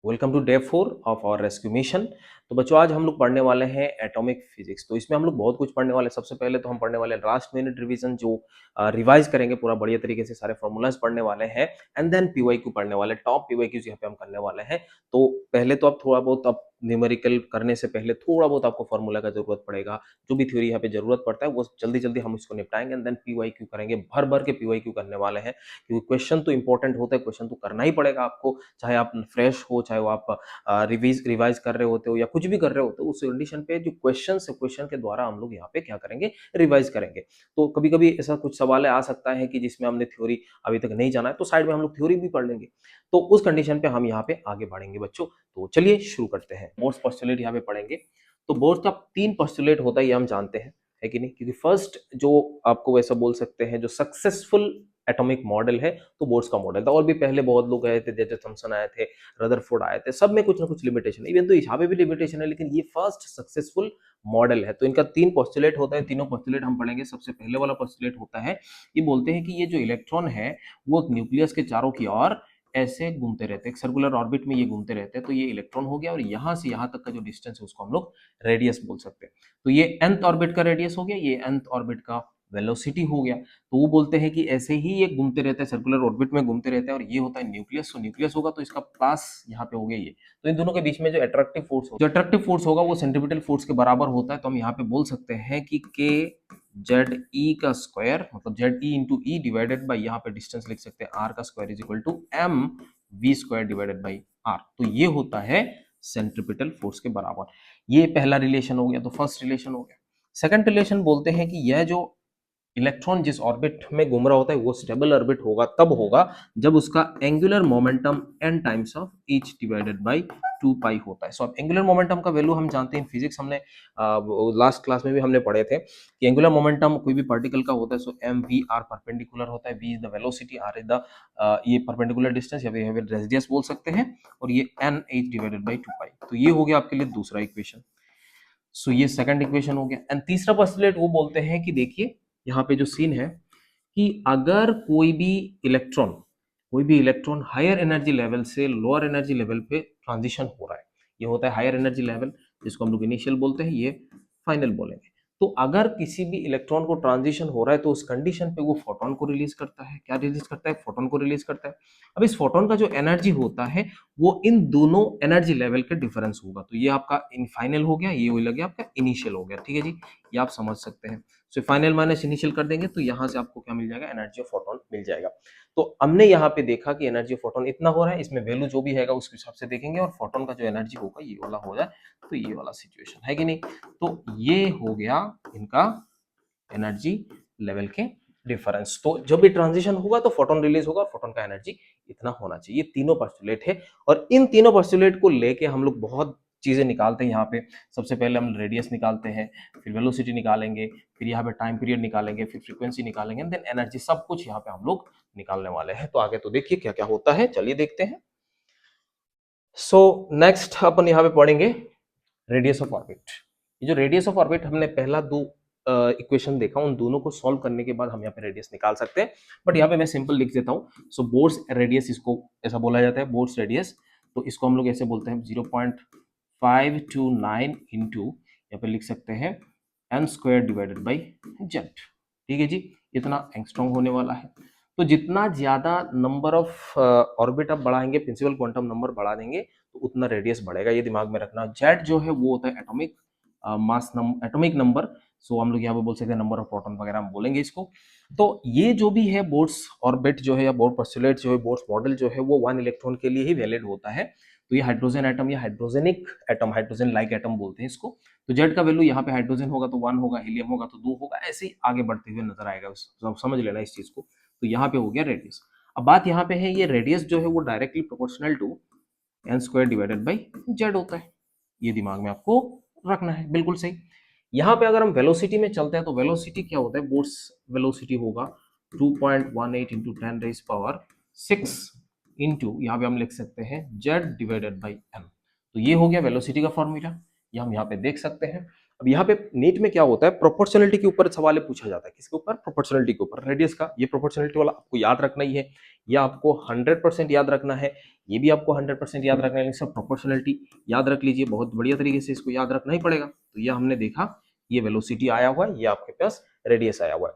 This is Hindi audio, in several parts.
Welcome to day 4 of our rescue mission. तो बच्चों आज हम लोग पढ़ने वाले हैं एटॉमिक फिजिक्स। तो इसमें हम लोग बहुत कुछ पढ़ने वाले हैं। सबसे पहले तो हम पढ़ने वाले हैं लास्ट मिनट रिवीजन, जो रिवाइज करेंगे पूरा बढ़िया तरीके से, सारे फॉर्मूलाज पढ़ने वाले हैं। एंड देन पीवाईक्यू पढ़ने वाले, टॉप पीवाईक्यूज यहाँ पे हम करने वाले हैं। तो पहले तो आप थोड़ा बहुत, अब न्यूमेरिकल करने से पहले थोड़ा बहुत आपको फॉर्मूला का जरूरत पड़ेगा। जो भी थ्योरी यहाँ पे जरूरत पड़ता है वो जल्दी जल्दी हम इसको निपटाएंगे। एंड देन पीवाईक्यू करेंगे, भर भर के पीवाईक्यू करने वाले हैं, क्योंकि क्वेश्चन तो इंपॉर्टेंट होता है, क्वेश्चन तो करना ही पड़ेगा आपको, चाहे आप फ्रेश हो, चाहे वो आप रिवाइज कर रहे होते हो या कुछ भी कर रहे होते हो। उस कंडीशन पे जो क्वेश्चन है, क्वेश्चन के द्वारा हम लोग यहाँ पे क्या करेंगे, रिवाइज करेंगे। तो कभी कभी ऐसा कुछ सवाल आ सकता है कि जिसमें हमने थ्योरी अभी तक नहीं जाना है, तो साइड में हम लोग थ्योरी भी पढ़ लेंगे। तो उस कंडीशन पे हम यहाँ पे आगे बढ़ेंगे बच्चों। तो चलिए शुरू करते हैं। बोर्ड्स पोस्टुलेट यहाँ पे पढ़ेंगे। तो बोर्ड का 3 पोस्टुलेट होता है, ये हम जानते हैं, है कि नहीं? क्योंकि फर्स्ट जो आपको वैसा बोल सकते हैं, जो सक्सेसफुल एटॉमिक मॉडल है, तो बोर्ड्स का मॉडल था। और भी पहले बहुत लोग आए थे, जैसे थॉमसन आए थे, रदरफोर्ड आए थे, सब में कुछ ना कुछ लिमिटेशन है। इवन तो यहाँ पे भी लिमिटेशन है, लेकिन ये फर्स्ट सक्सेसफुल मॉडल है। तो इनका 3 पोस्टुलेट होता है, तीनों पोस्टुलेट हम पढ़ेंगे। सबसे पहले वाला पोस्टुलेट होता है, ये बोलते हैं कि ये जो इलेक्ट्रॉन है वो न्यूक्लियस के चारों की ओर ऐसे घूमते रहते हैं, एक सर्कुलर ऑर्बिट में ये घूमते रहते हैं। तो ये इलेक्ट्रॉन हो गया, और यहाँ से यहाँ तक का जो डिस्टेंस है उसको हम लोग रेडियस बोल सकते हैं। तो ये nth ऑर्बिट का रेडियस हो गया, ये nth ऑर्बिट का वेलोसिटी हो गया। तो वो बोलते हैं कि ऐसे ही ये घूमते रहते हैं, सर्कुलर ऑर्बिट में घूमते रहते हैं, और ये होता है न्यूक्लियस। तो न्यूक्लियस होगा तो इसका पास यहाँ पे हो गया ये। तो इन दोनों के बीच में जो अट्रैक्टिव फोर्स होगा, वो सेंट्रीपिटल फोर्स के बराबर होता है। तो हम यहाँ पे बोल सकते हैं कि के जेड ई का स्क्वायर, मतलब Z E into E divided by, यहाँ पे डिस्टेंस लिख सकते हैं, आर का square is equal to M we square divided by R. तो ये होता है सेंट्रीपिटल फोर्स के बराबर। ये पहला रिलेशन हो गया, तो फर्स्ट रिलेशन हो गया। सेकंड रिलेशन बोलते हैं कि यह जो इलेक्ट्रॉन जिस ऑर्बिट में घूम रहा होता है वो स्टेबल ऑर्बिट होगा, तब होगा जब उसका angular momentum n times of each divided by 2 पाई होता है। सो अब एंगुलर मोमेंटम का वैल्यू हम जानते हैं, फिजिक्स हमने लास्ट क्लास में भी हमने पढ़े थे कि एंगुलर मोमेंटम कोई भी पार्टिकल का होता है, so M V R perpendicular होता है, v is the velocity, R is the ये परपेंडिकुलर डिस्टेंस या फिर रेडियस बोल सकते हैं, और ये n h डिवाइडेड बाय 2 पाई। तो ये हो गया आपके लिए दूसरा इक्वेशन। सो ये सेकंड इक्वेशन हो गया। एंड तीसरा पोस्टुलेट वो बोलते हैं कि देखिए यहाँ पे जो सीन है कि अगर कोई भी इलेक्ट्रॉन हायर एनर्जी लेवल से लोअर एनर्जी लेवल पे ट्रांजिशन हो रहा है, ये होता है हायर एनर्जी लेवल, जिसको हम लोग इनिशियल बोलते हैं, ये फाइनल बोलेंगे। तो अगर किसी भी इलेक्ट्रॉन को ट्रांजिशन हो रहा है, तो उस कंडीशन पे वो फोटोन को रिलीज करता है। क्या रिलीज करता है? फोटोन को रिलीज करता है। अब इस फोटोन का जो एनर्जी होता है वो इन दोनों एनर्जी लेवल के डिफरेंस होगा। तो ये आपका इन फाइनल हो गया, ये हो गया आपका इनिशियल हो गया। ठीक है जी, ये आप समझ सकते हैं। सो फाइनल माइनस इनिशियल कर देंगे तो यहाँ से आपको क्या मिल जाएगा, एनर्जी ऑफ फोटोन मिल जाएगा। तो हमने यहाँ पे देखा कि एनर्जी ऑफ फोटोन इतना हो रहा है, इसमें वैल्यू जो भी है उसके हिसाब से देखेंगे, और फोटोन का जो एनर्जी होगा ये वाला हो जाए, तो ये वाला सिचुएशन है कि नहीं। तो ये हो गया इनका एनर्जी लेवल के डिफरेंस। तो जब भी ट्रांजिशन होगा तो फोटोन रिलीज होगा, और फोटोन का एनर्जी इतना होना चाहिए। ये तीनों पोस्टुलेट है, और इन तीनों पोस्टुलेट को लेके हम लोग बहुत चीजें निकालते हैं यहाँ पे। सबसे पहले हम रेडियस निकालते हैं, फिर वेलोसिटी निकालेंगे, फिर यहाँ पे टाइम पीरियड निकालेंगे, फिर फ्रीक्वेंसी निकालेंगे, देन एनर्जी, सब कुछ यहाँ पे हम लोग निकालने वाले हैं। तो आगे तो देखिए क्या क्या होता है, चलिए देखते हैं। सो नेक्स्ट अपन यहाँ पे पढ़ेंगे रेडियस ऑफ ऑर्बिट। ये जो रेडियस ऑफ ऑर्बिट, हमने पहला दो इक्वेशन देखा, उन दोनों को सॉल्व करने के बाद हम यहाँ पे रेडियस निकाल सकते हैं। बट यहाँ पे मैं सिंपल लिख देता हूँ। सो बोर्ड्स रेडियस, इसको ऐसा बोला जाता है, बोर्ड्स रेडियस। तो इसको हम लोग ऐसे बोलते हैं 0.529 इंटू, यहाँ पे लिख सकते हैं N square divided by Z. ठीक है जी, इतना एंगस्ट्रॉम होने वाला है। तो जितना ज्यादा नंबर ऑफ ऑर्बिट आप बढ़ाएंगे, प्रिंसिपल क्वांटम नंबर बढ़ा देंगे, तो उतना रेडियस बढ़ेगा। ये दिमाग में रखना। जेड जो है वो होता है atomic mass number, atomic number. So हम लोग यहाँ पे बोल सकते हैं नंबर ऑफ प्रोटॉन वगैरह, हम बोलेंगे इसको। तो ये जो भी है बोर्ड्स ऑर्बिट जो है, या बोर्ड पोस्टुलेट जो है, बोर्ड्स मॉडल जो है, वो 1 इलेक्ट्रॉन के लिए ही वैलिड होता है। तो ये हाइड्रोजन एटम या hydrogenic atom, hydrogen like atom बोलते हैं इसको। तो जेड का वैल्यू यहाँ पे हाइड्रोजन होगा तो 1 होगा, हीलियम होगा तो 2 होगा, ऐसे ही आगे बढ़ते हुए नजर आएगा। समझ लेना इस चीज को। तो यहाँ पे हो गया रेडियस। अब बात यहाँ पे है, ये रेडियस जो है वो directly proportional to N square divided by Z होता है। ये दिमाग में आपको रखना है, बिल्कुल सही। यहाँ पे अगर हम वेलोसिटी में चलते हैं, तो वेलोसिटी क्या होता है, बोर्ड्स वेलोसिटी होगा 2.18 इंटू 10 रेज पावर 6 इंटू, यहाँ पे हम लिख सकते हैं जेड डिवाइडेड बाई एम। तो ये हो गया वेलोसिटी का फॉर्मूला, ये हम यहाँ पे देख सकते हैं। अब यहाँ पे नीट में क्या होता है, प्रोपोर्शनलिटी के ऊपर सवाल पूछा जाता है। किसके ऊपर? प्रोपोर्शनलिटी के ऊपर। रेडियस का ये प्रोपोर्शनलिटी वाला आपको याद रखना ही है, या आपको 100% याद रखना है, ये भी आपको 100% याद रखना है। सब प्रोपोर्शनलिटी याद रख लीजिए, बहुत बढ़िया तरीके से इसको याद रखना ही पड़ेगा। तो ये हमने देखा, ये वेलोसिटी आया हुआ है, ये आपके पास रेडियस आया हुआ है।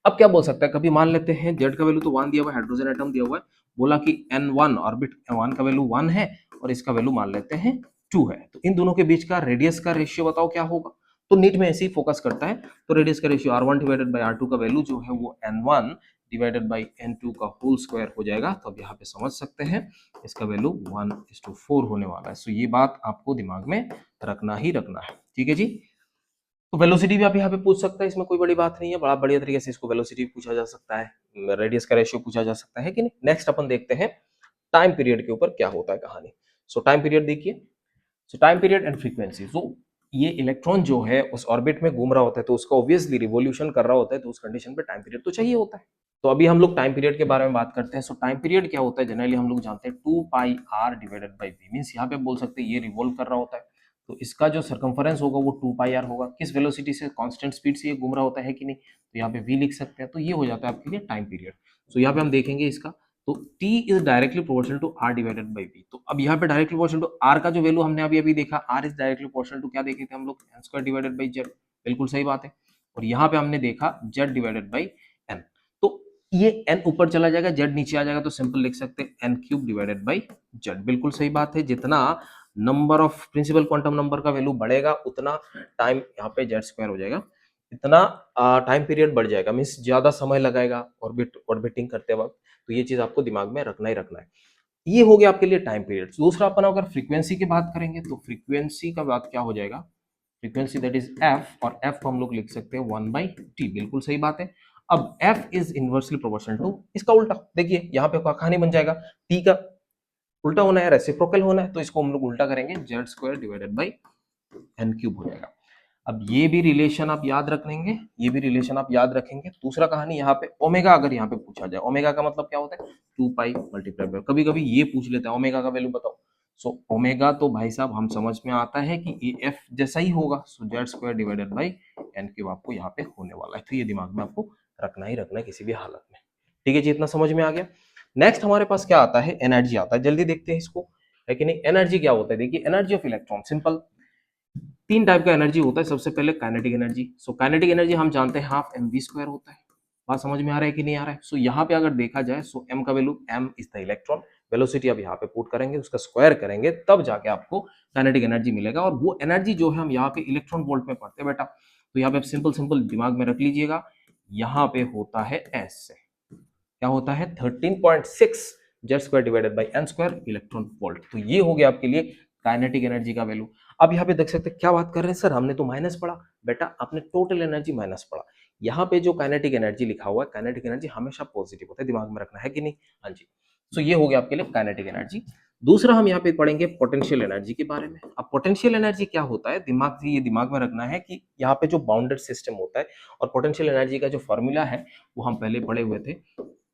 अब क्या बोल सकता है, कभी मान लेते हैं जेड का वैल्यू तो 1 दिया हुआ है, हाइड्रोजन एटम दिया हुआ है, बोला कि n1 ऑर्बिट 1 का वैल्यू 1 है और इसका वैल्यू मान लेते हैं 2 है, तो इन दोनों के बीच का रेडियस का रेशियो बताओ क्या होगा। तो नीट में ऐसे ही फोकस करता है, तो रेडियस का ratio r1 divided by r2 का वैल्यू जो है वो n1 डिवाइडेड बाय n2 का होल स्क्वायर हो जाएगा। तो अब यहाँ पे समझ सकते हैं इसका वैल्यू 1:4 होने वाला है। सो ये बात आपको दिमाग में रखना ही रखना है, ठीक है जी। तो वेलोसिटी भी आप यहाँ पे पूछ सकते हैं, इसमें कोई बड़ी बात नहीं है, बड़ा बढ़िया तरीके से इसको वेलोसिटी भी पूछा जा सकता है, रेडियस का रेशियो पूछा जा सकता है कि नहीं। नेक्स्ट अपन देखते हैं टाइम पीरियड के ऊपर क्या होता है कहानी। सो टाइम पीरियड देखिए, so time period and frequency. So ये इलेक्ट्रॉन जो है उस ऑर्बिट में घूम रहा होता है, तो उसका ऑब्वियसली रिवोल्यूशन कर रहा होता है, तो उस कंडीशन पे टाइम पीरियड तो चाहिए होता है। तो अभी हम लोग टाइम पीरियड के बारे में बात करते हैं। सो टाइम पीरियड क्या होता है, जनरली हम लोग जानते हैं 2πr divided by v, means यहाँ पे बोल सकते हैं ये रिवॉल्व कर रहा होता है, तो इसका जो सर्कमफरेंस होगा वो 2πr होगा। किस वेलोसिटी से, कांस्टेंट स्पीड से ये घूम रहा होता है कि नहीं, तो यहाँ पे v लिख सकते हैं। तो ये हो जाता है आपके लिए टाइम पीरियड। सो यहाँ पे हम देखेंगे इसका, तो t is directly proportional to r divided by v। तो अब यहाँ पे डायरेक्टली प्रोपोर्शनल टू r का जो वैल्यू हमने अभी अभी देखा, r is directly proportional to क्या देखे थे हम लोग, n square divided by z, बिल्कुल सही बात है। और यहाँ पे हमने देखा z डिवाइडेड बाई n, तो ये n ऊपर चला जाएगा, z नीचे आ जाएगा, तो सिंपल लिख सकते हैं n cube divided by z, बिल्कुल सही बात है। जितना number of principal quantum number का वैल्यू बढ़ेगा उतना टाइम यहाँ पे z स्क्वायर हो जाएगा, इतना टाइम पीरियड बढ़ जाएगा, मीन्स ज्यादा समय लगाएगा ऑर्बिटिंग करते वक्त। तो ये चीज आपको दिमाग में रखना ही रखना है। ये हो गया आपके लिए टाइम पीरियड। दूसरा अपन अगर फ्रीक्वेंसी की बात करेंगे, तो फ्रीक्वेंसी का बात क्या हो जाएगा, फ्रीक्वेंसी दैट इज f, और f को हम लोग लिख सकते हैं 1/t, बिल्कुल सही बात है। अब f is inversely proportional to, इसका उल्टा देखिए, यहाँ पे कहानी बन जाएगा, t का उल्टा होना है, रेसिप्रोकल होना है, तो इसको हम लोग उल्टा करेंगे, Z square divided by N cube हो जाएगा। अब ये भी रिलेशन आप याद रख लेंगे, ये भी रिलेशन आप याद रखेंगे। दूसरा कहानी यहाँ पे ओमेगा, अगर यहाँ पे पूछा जाए, ओमेगा का मतलब क्या होता है, 2 पाई मल्टीप्लाई बाय, कभी कभी ये पूछ लेता है ओमेगा का वैल्यू बताओ। सो ओमेगा तो भाई साहब हम समझ में आता है कि ए एफ जैसा ही होगा, so Z square divided by N cube आपको यहाँ पे होने वाला है। तो ये दिमाग में आपको रखना ही रखना है किसी भी हालत में, ठीक है जी, इतना समझ में आ गया। नेक्स्ट हमारे पास क्या आता है, एनर्जी आता है, जल्दी देखते हैं इसको, है कि नहीं। एनर्जी क्या होता है, देखिए एनर्जी ऑफ इलेक्ट्रॉन, सिंपल तीन टाइप का एनर्जी होता है। सबसे पहले kinetic energy. So kinetic energy हम जानते हैं हाफ एम वी स्क्वायर होता है, बात समझ में आ रहा है कि नहीं आ रहा है। सो यहाँ पे अगर देखा जाए, सो एम का value, M is the electron velocity, अब यहाँ पे पुट करेंगे, उसका स्क्वायर करेंगे, तब जाके आपको काइनेटिक एनर्जी मिलेगा। और वो एनर्जी जो है हम यहाँ पे इलेक्ट्रॉन वोल्ट में पढ़ते हैं बेटा, तो यहाँ पे सिंपल सिंपल दिमाग में रख लीजिएगा, यहाँ पे होता है एस से, क्या होता है 13.6 Z square divided by N square electron volt. तो ये हो गया आपके लिए काइनेटिक एनर्जी का वैल्यू। अब यहाँ पे देख सकते हैं क्या बात कर रहे हैं सर, हमने तो माइनस पढ़ा, बेटा आपने टोटल एनर्जी माइनस पढ़ा। यहाँ पे जो काइनेटिक एनर्जी लिखा हुआ है, काइनेटिक एनर्जी हमेशा पॉजिटिव होता है, दिमाग में रखना है कि नहीं, हाँ जी। सो ये हो गया आपके लिए काइनेटिक एनर्जी। दूसरा हम यहाँ पे पढ़ेंगे पोटेंशियल एनर्जी के बारे में। अब पोटेंशियल एनर्जी क्या होता है, ये दिमाग में रखना है कि यहाँ पे जो बाउंडेड सिस्टम होता है, और पोटेंशियल एनर्जी का जो फॉर्मूला है वो हम पहले पढ़े हुए थे,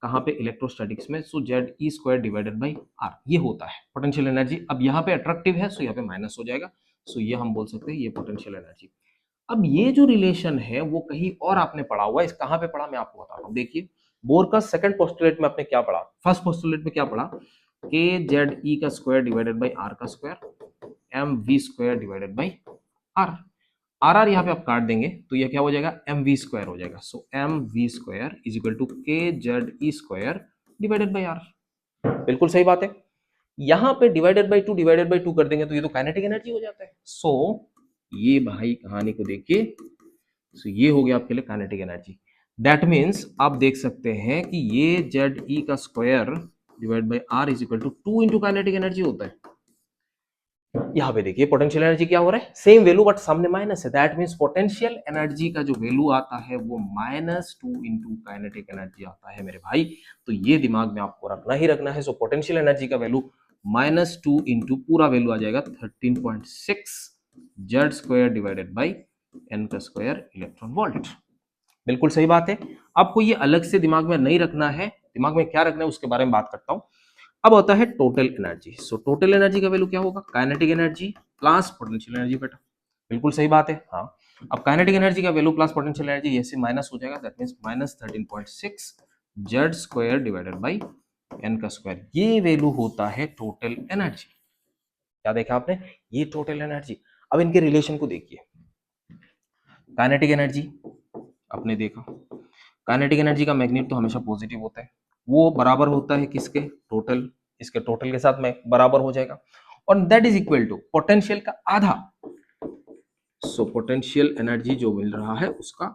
कहाँ पे, इलेक्ट्रोस्टैटिक्स में। So Z e square divided by r, ये होता है पोटेंशियल एनर्जी। अब यहाँ पे अट्रैक्टिव है, सो यहाँ पे माइनस हो जाएगा, सो ये हम बोल सकते हैं ये पोटेंशियल एनर्जी। अब ये जो रिलेशन है वो कहीं और आपने पढ़ा हुआ है, इस कहाँ पे पढ़ा मैं आपको बताता हूँ। देखिए बोर का सेकंड पोस्टुलेट में आपने क्या पढ़ा, फर्स्ट पोस्टुलेट में क्या पढ़ा, के जेड ई का स्क्वायर डिवाइडेड बाई आर का square M we square divided by R. R R यहाँ पे आप काट देंगे तो ये क्या हो जाएगा, एम वी स्क्वायर हो जाएगा। So M we square is equal to k Z e square divided by r, बिल्कुल सही बात है। यहाँ पे डिवाइडेड बाई टू कर देंगे तो ये तो काइनेटिक एनर्जी हो जाता है। सो ये भाई कहानी को देखिए, सो ये हो गया आपके लिए काइनेटिक एनर्जी। दैट मीन्स आप देख सकते हैं कि ये जेड ई का square divide by R is equal to 2 into kinetic energy होता है। यहाँ पे देखिए पोटेंशियल एनर्जी क्या हो रहा है, सेम वैल्यू बट सामने माइनस है, दैट मींस पोटेंशियल एनर्जी का जो वैल्यू आता है वो -2 इंटू काइनेटिक एनर्जी आता है मेरे भाई। तो ये दिमाग में आपको रखना ही रखना है। सो पोटेंशियल एनर्जी का वैल्यू -2 इंटू पूरा वैल्यू आ जाएगा 13.6 Z square divided by N का स्क्वायर इलेक्ट्रॉन वोल्ट, बिल्कुल सही बात है। आपको ये अलग से दिमाग में नहीं रखना है, दिमाग में क्या रखना है उसके बारे में बात करता हूं। अब होता है total energy. So total energy का वैल्यू क्या होगा, kinetic energy plus potential energy बेटा। बिल्कुल सही बात है। हाँ, अब काइनेटिक एनर्जी का वैल्यू प्लस पोटेंशियल एनर्जी ये से माइनस हो जाएगा, that means -13.6 Z square divided by N का स्क्वायर, ये वैल्यू होता है टोटल एनर्जी। क्या देखा आपने, ये टोटल एनर्जी। अब इनके रिलेशन को देखिए, काइनेटिक एनर्जी आपने देखा, काइनेटिक एनर्जी का मैग्नीट्यूड तो हमेशा पॉजिटिव होता है, वो बराबर होता है किसके, टोटल, इसके टोटल के साथ में बराबर हो जाएगा, और that is equal to potential का आधा। सो पोटेंशियल एनर्जी जो मिल रहा है उसका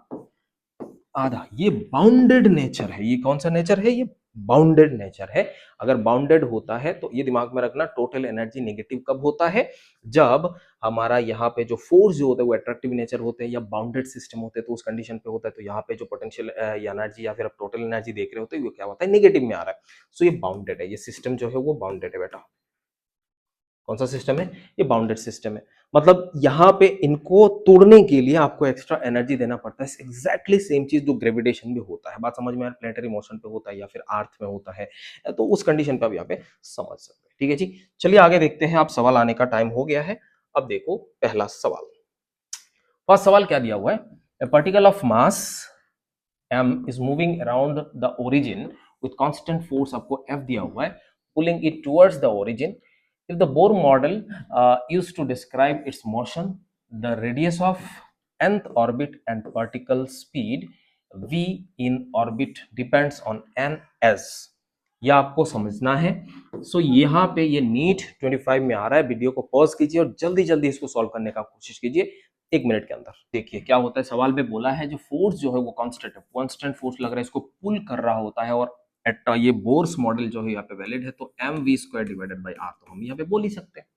आधा। ये बाउंडेड नेचर है, ये कौन सा नेचर है, ये बाउंडेड नेचर है। अगर बाउंडेड होता है तो ये दिमाग में रखना, टोटल एनर्जी नेगेटिव कब होता है, जब हमारा यहाँ पे जो फोर्स जो होता है वो अट्रैक्टिव नेचर होते हैं या बाउंडेड सिस्टम होते हैं, तो उस कंडीशन पे होता है। तो यहाँ पे जो पोटेंशियल एनर्जी या फिर आप टोटल एनर्जी देख रहे होते हैं वो क्या होता है, नेगेटिव में आ रहा है। सो ये बाउंडेड है, ये सिस्टम जो है वो बाउंडेड है बेटा। कौन सा सिस्टम है, ये बाउंडेड सिस्टम है। मतलब यहाँ पे इनको तोड़ने के लिए आपको एक्स्ट्रा एनर्जी देना पड़ता है। एग्जैक्टली सेम चीज जो ग्रेविटेशन में होता है, बात समझ में आ रहा है, प्लेनेटरी मोशन पे होता है या फिर अर्थ में होता है, तो उस कंडीशन पे आप यहाँ पे समझ सकते हैं। ठीक है जी, चलिए आगे देखते हैं। आप सवाल आने का टाइम हो गया है। अब देखो पहला सवाल, फर्स्ट सवाल क्या दिया हुआ है, ए particle of mass m is moving around the origin with constant force, आपको f दिया हुआ है, pulling it towards the origin. If the Bohr model used to describe its motion, the radius of nth orbit and particle speed v in orbit depends on ns. यह आपको समझना है। सो यहाँ पे ये नीट 25 में आ रहा है। वीडियो को पॉज कीजिए और जल्दी जल्दी इसको सॉल्व करने का कोशिश कीजिए 1 मिनट के अंदर। देखिए क्या होता है, सवाल में बोला है जो फोर्स जो है वो कांस्टेंट है, कांस्टेंट फोर्स लग रहा है, इसको पुल कर रहा होता है, और एट ये बोर्स मॉडल जो है यहाँ पे वैलिड है, तो M we square divided by R, तो हम यहाँ पे बोल ही सकते हैं।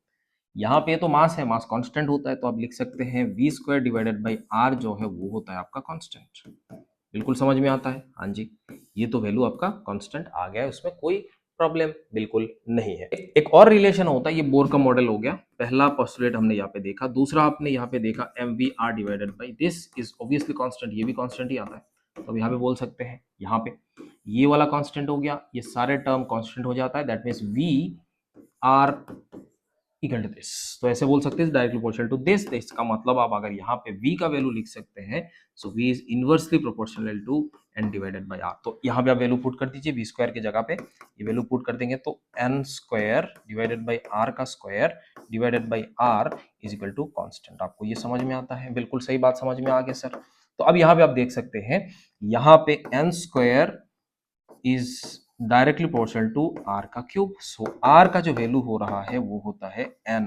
यहाँ पे तो मास है, मास कांस्टेंट होता है, तो आप लिख सकते हैं V square divided by R जो है वो होता है आपका कांस्टेंट। बिल्कुल समझ में आता है, हाँ जी, ये तो वैल्यू आपका कांस्टेंट आ गया है, उसमें कोई प्रॉब्लम बिल्कुल नहीं है। एक और रिलेशन होता है, ये बोर का मॉडल हो गया, पहला पोस्टुलेट हमने यहाँ पे देखा। दूसरा आपने यहाँ पे देखा M V R divided by this is obviously constant, ये भी कांस्टेंट ही आता है, तो अब यहाँ पे बोल सकते हैं, यहाँ पे ये वाला कांस्टेंट हो गया, ये सारे टर्म कांस्टेंट हो जाता है, that means V R equal to this, तो ऐसे बोल सकते हैं डायरेक्टली प्रोपोर्शनल टू दिस। इसका मतलब आप अगर यहाँ पे v का वैल्यू लिख सकते हैं, so v is inversely proportional to n divided by r। तो यहाँ पे आप वैल्यू पुट कर दीजिए, v स्क्वायर की जगह पे ये वैल्यू पुट कर देंगे, तो n square divided by r का square divided by r is equal to constant. आपको ये समझ में आता है, बिल्कुल सही बात समझ में आ गया सर। तो अब यहाँ पे आप देख सकते हैं, यहाँ पे n square is directly proportional to R का क्यूब। सो आर का जो वैल्यू हो रहा है वो होता है n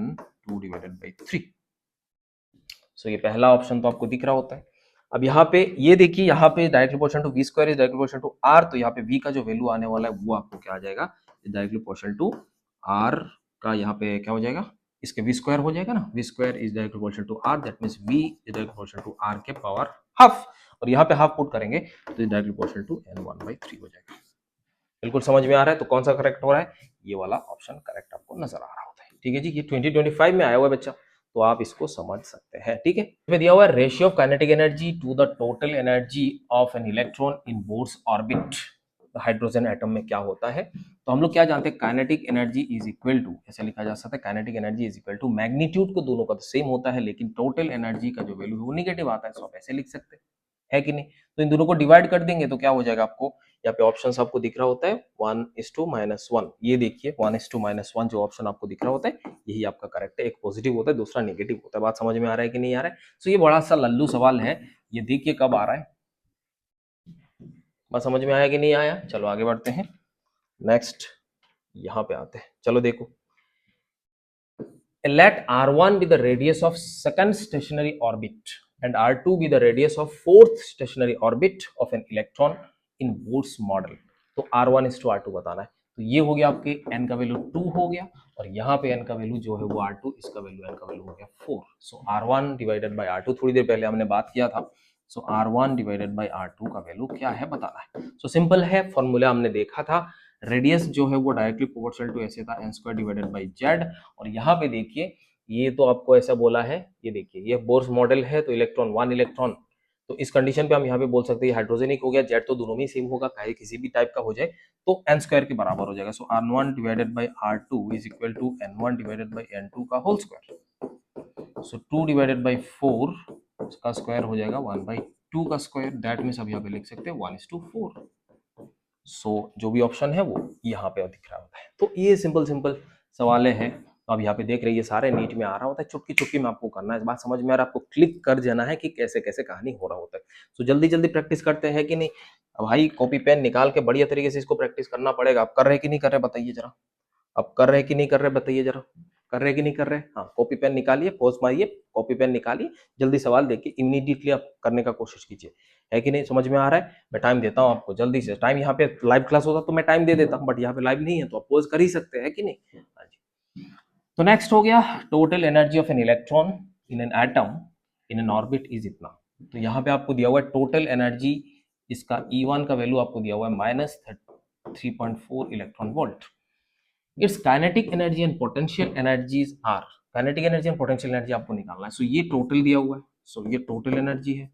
2 डिवाइडेड बाई 3। सो ये पहला ऑप्शन तो आपको दिख रहा होता है। अब यहाँ पे ये देखिए, यहाँ पे directly proportional to V square is directly proportional to R, तो यहाँ पे v का जो वैल्यू आने वाला है वो आपको क्या आ जाएगा, डायरेक्टली प्रोपोर्शनल टू आर का, यहाँ पे क्या हो जाएगा, इसके वी स्क्वायर हो जाएगा ना, V square is directly proportional to R, that means v is directly proportional to R के पावर हाफ, और यहाँ पे हाफ पुट करेंगे तो डायरेक्टली प्रोपोर्शनल टू n1/3 हो जाएगा। बिल्कुल समझ में आ रहा है, तो कौन सा करेक्ट हो रहा है, ये वाला ऑप्शन करेक्ट आपको नजर आ रहा होता है। ठीक है जी, ये 2025 में आया हुआ है बच्चा, तो आप इसको समझ सकते हैं। ठीक है, इसमें दिया हुआ है ratio of kinetic energy to the total energy of an electron in Bohr's orbit, hydrogen atom में क्या होता है। तो हम लोग क्या जानते हैं, kinetic energy is equal to, ऐसे लिखा जा सकता है, kinetic energy is equal to magnitude को दोनों का तो सेम होता है, लेकिन टोटल एनर्जी का जो वैल्यू है वो नेगेटिव आता है, सो आप ऐसे लिख सकते हैं, है कि नहीं। तो इन दोनों को डिवाइड कर देंगे तो क्या हो जाएगा, आपको यहाँ पे ऑप्शन आपको दिख रहा होता है 1:-1, ये देखिए 1:-1 जो ऑप्शन आपको दिख रहा होता है यही आपका करेक्ट है। एक पॉजिटिव होता है, दूसरा नेगेटिव होता है। बात समझ में आ रहा है कि नहीं आ रहा है। तो ये बड़ा सा लल्लू सवाल है, ये देखिए कब आ रहा है, बात समझ में आया कि नहीं आया। चलो आगे बढ़ते हैं, नेक्स्ट यहाँ पे आते हैं। चलो देखो, let r1 be the radius of second stationary orbit and r2 be the radius of fourth stationary orbit of an electron in Bohr's model। तो r1 is to r2 बताना है। तो ये हो गया आपके n का वैल्यू 2 हो गया, और यहाँ पे n का वैल्यू जो है वो r2, इसका वैल्यू n का वैल्यू हो गया 4। सो r1 डिवाइडेड बाय r2, थोड़ी देर पहले हमने बात किया था। सो r1 डिवाइडेड बाय r2 का वैल्यू क्या है बताना है। सो सिंपल है, फॉर्मूला हमने देखा था, रेडियस जो है वो डायरेक्टली प्रोपोर्शनल टू ऐसे था n square divided by Z, और यहाँ पे देखिए ये तो आपको ऐसा बोला है, ये देखिए ये बोर्स मॉडल है, तो इलेक्ट्रॉन 1 इलेक्ट्रॉन, तो इस कंडीशन पे हम यहाँ पे बोल सकते हैं हाइड्रोजनिक हो गया, जेड तो दोनों में सेम होगा, चाहे किसी भी टाइप का हो जाए तो n स्क्वायर के बराबर हो जाएगा। So r1 divided by r2 is equal to n1 divided by n2 का whole square. So 2 divided by 4 का स्क्वायर हो जाएगा 1/2 का स्क्वायर, दैट मीन्स अब यहाँ पे लिख सकते हैं 1:4। सो जो भी ऑप्शन है वो यहाँ पे दिख रहा होता है। तो ये सिंपल सिंपल सवाल हैं। अब यहाँ पे देख रहे हैं ये सारे नीट में आ रहा होता है, चुटकी चुटकी में आपको करना है, बात समझ में आ रहा है, आपको क्लिक कर जाना है कि कैसे कैसे कहानी हो रहा होता है। तो जल्दी जल्दी प्रैक्टिस करते हैं कि नहीं। अब भाई कॉपी पेन निकाल के बढ़िया तरीके से इसको प्रैक्टिस करना पड़ेगा। आप कर रहे कि नहीं कर रहे बताइए जरा, आप कर रहे कि नहीं कर रहे बताइए जरा, कर रहे कि नहीं कर रहे। हाँ, कॉपी पेन निकालिए, पॉज मारिए, कॉपी पेन निकालिए, जल्दी सवाल देखिए, इमीडिएटली आप करने का कोशिश कीजिए। है कि नहीं, समझ में आ रहा है। मैं टाइम देता हूँ आपको जल्दी से, टाइम यहाँ पे लाइव क्लास होता तो मैं टाइम दे देता हूँ, बट यहाँ पे लाइव नहीं है तो आप पॉज कर ही सकते हैं कि नहीं। हाँ जी। तो नेक्स्ट हो गया total energy of an electron in an atom in an orbit is इतना। तो यहाँ पे आपको दिया हुआ है टोटल एनर्जी, इसका E1 का वैल्यू आपको दिया हुआ है -3.4 electron volt. It's kinetic energy and potential energies are, kinetic energy and potential energy आपको निकालना है। सो ये टोटल दिया हुआ है, सो ये टोटल एनर्जी है।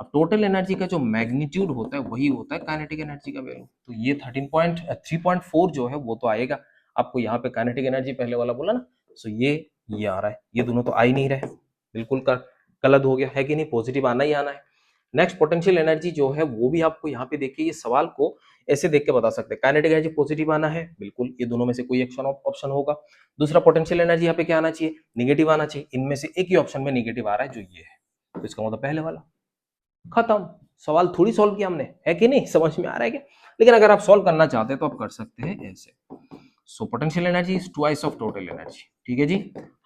अब टोटल एनर्जी का जो मैग्नीट्यूड होता है वही होता है काइनेटिक एनर्जी का वैल्यू। तो ये 3.4 जो है वो तो आएगा आपको, यहाँ पे काइनेटिक एनर्जी पहले वाला बोला ना, सो ये आ रहा है, ये दोनों तो आ ही नहीं रहे, बिल्कुल गलत हो गया है कि नहीं, पॉजिटिव आना ही आना है। नेक्स्ट पोटेंशियल एनर्जी जो है वो भी आपको यहाँ पे देखिए, ये सवाल को ऐसे देख के बता सकते हैं, काइनेटिक एनर्जी पॉजिटिव आना है, बिल्कुल ये दोनों में से कोई ऑप्शन होगा। दूसरा पोटेंशियल एनर्जी यहाँ पे क्या आना चाहिए, निगेटिव आना चाहिए, इनमें से एक ही ऑप्शन में निगेटिव आ रहा है जो ये है, तो इसका मतलब पहले वाला। खत्म, सवाल थोड़ी सॉल्व किया हमने, है कि नहीं, समझ में आ रहा है क्या। लेकिन अगर आप सॉल्व करना चाहते हैं तो आप कर सकते हैं ऐसे। सो potential energy is twice of total energy, ठीक है जी।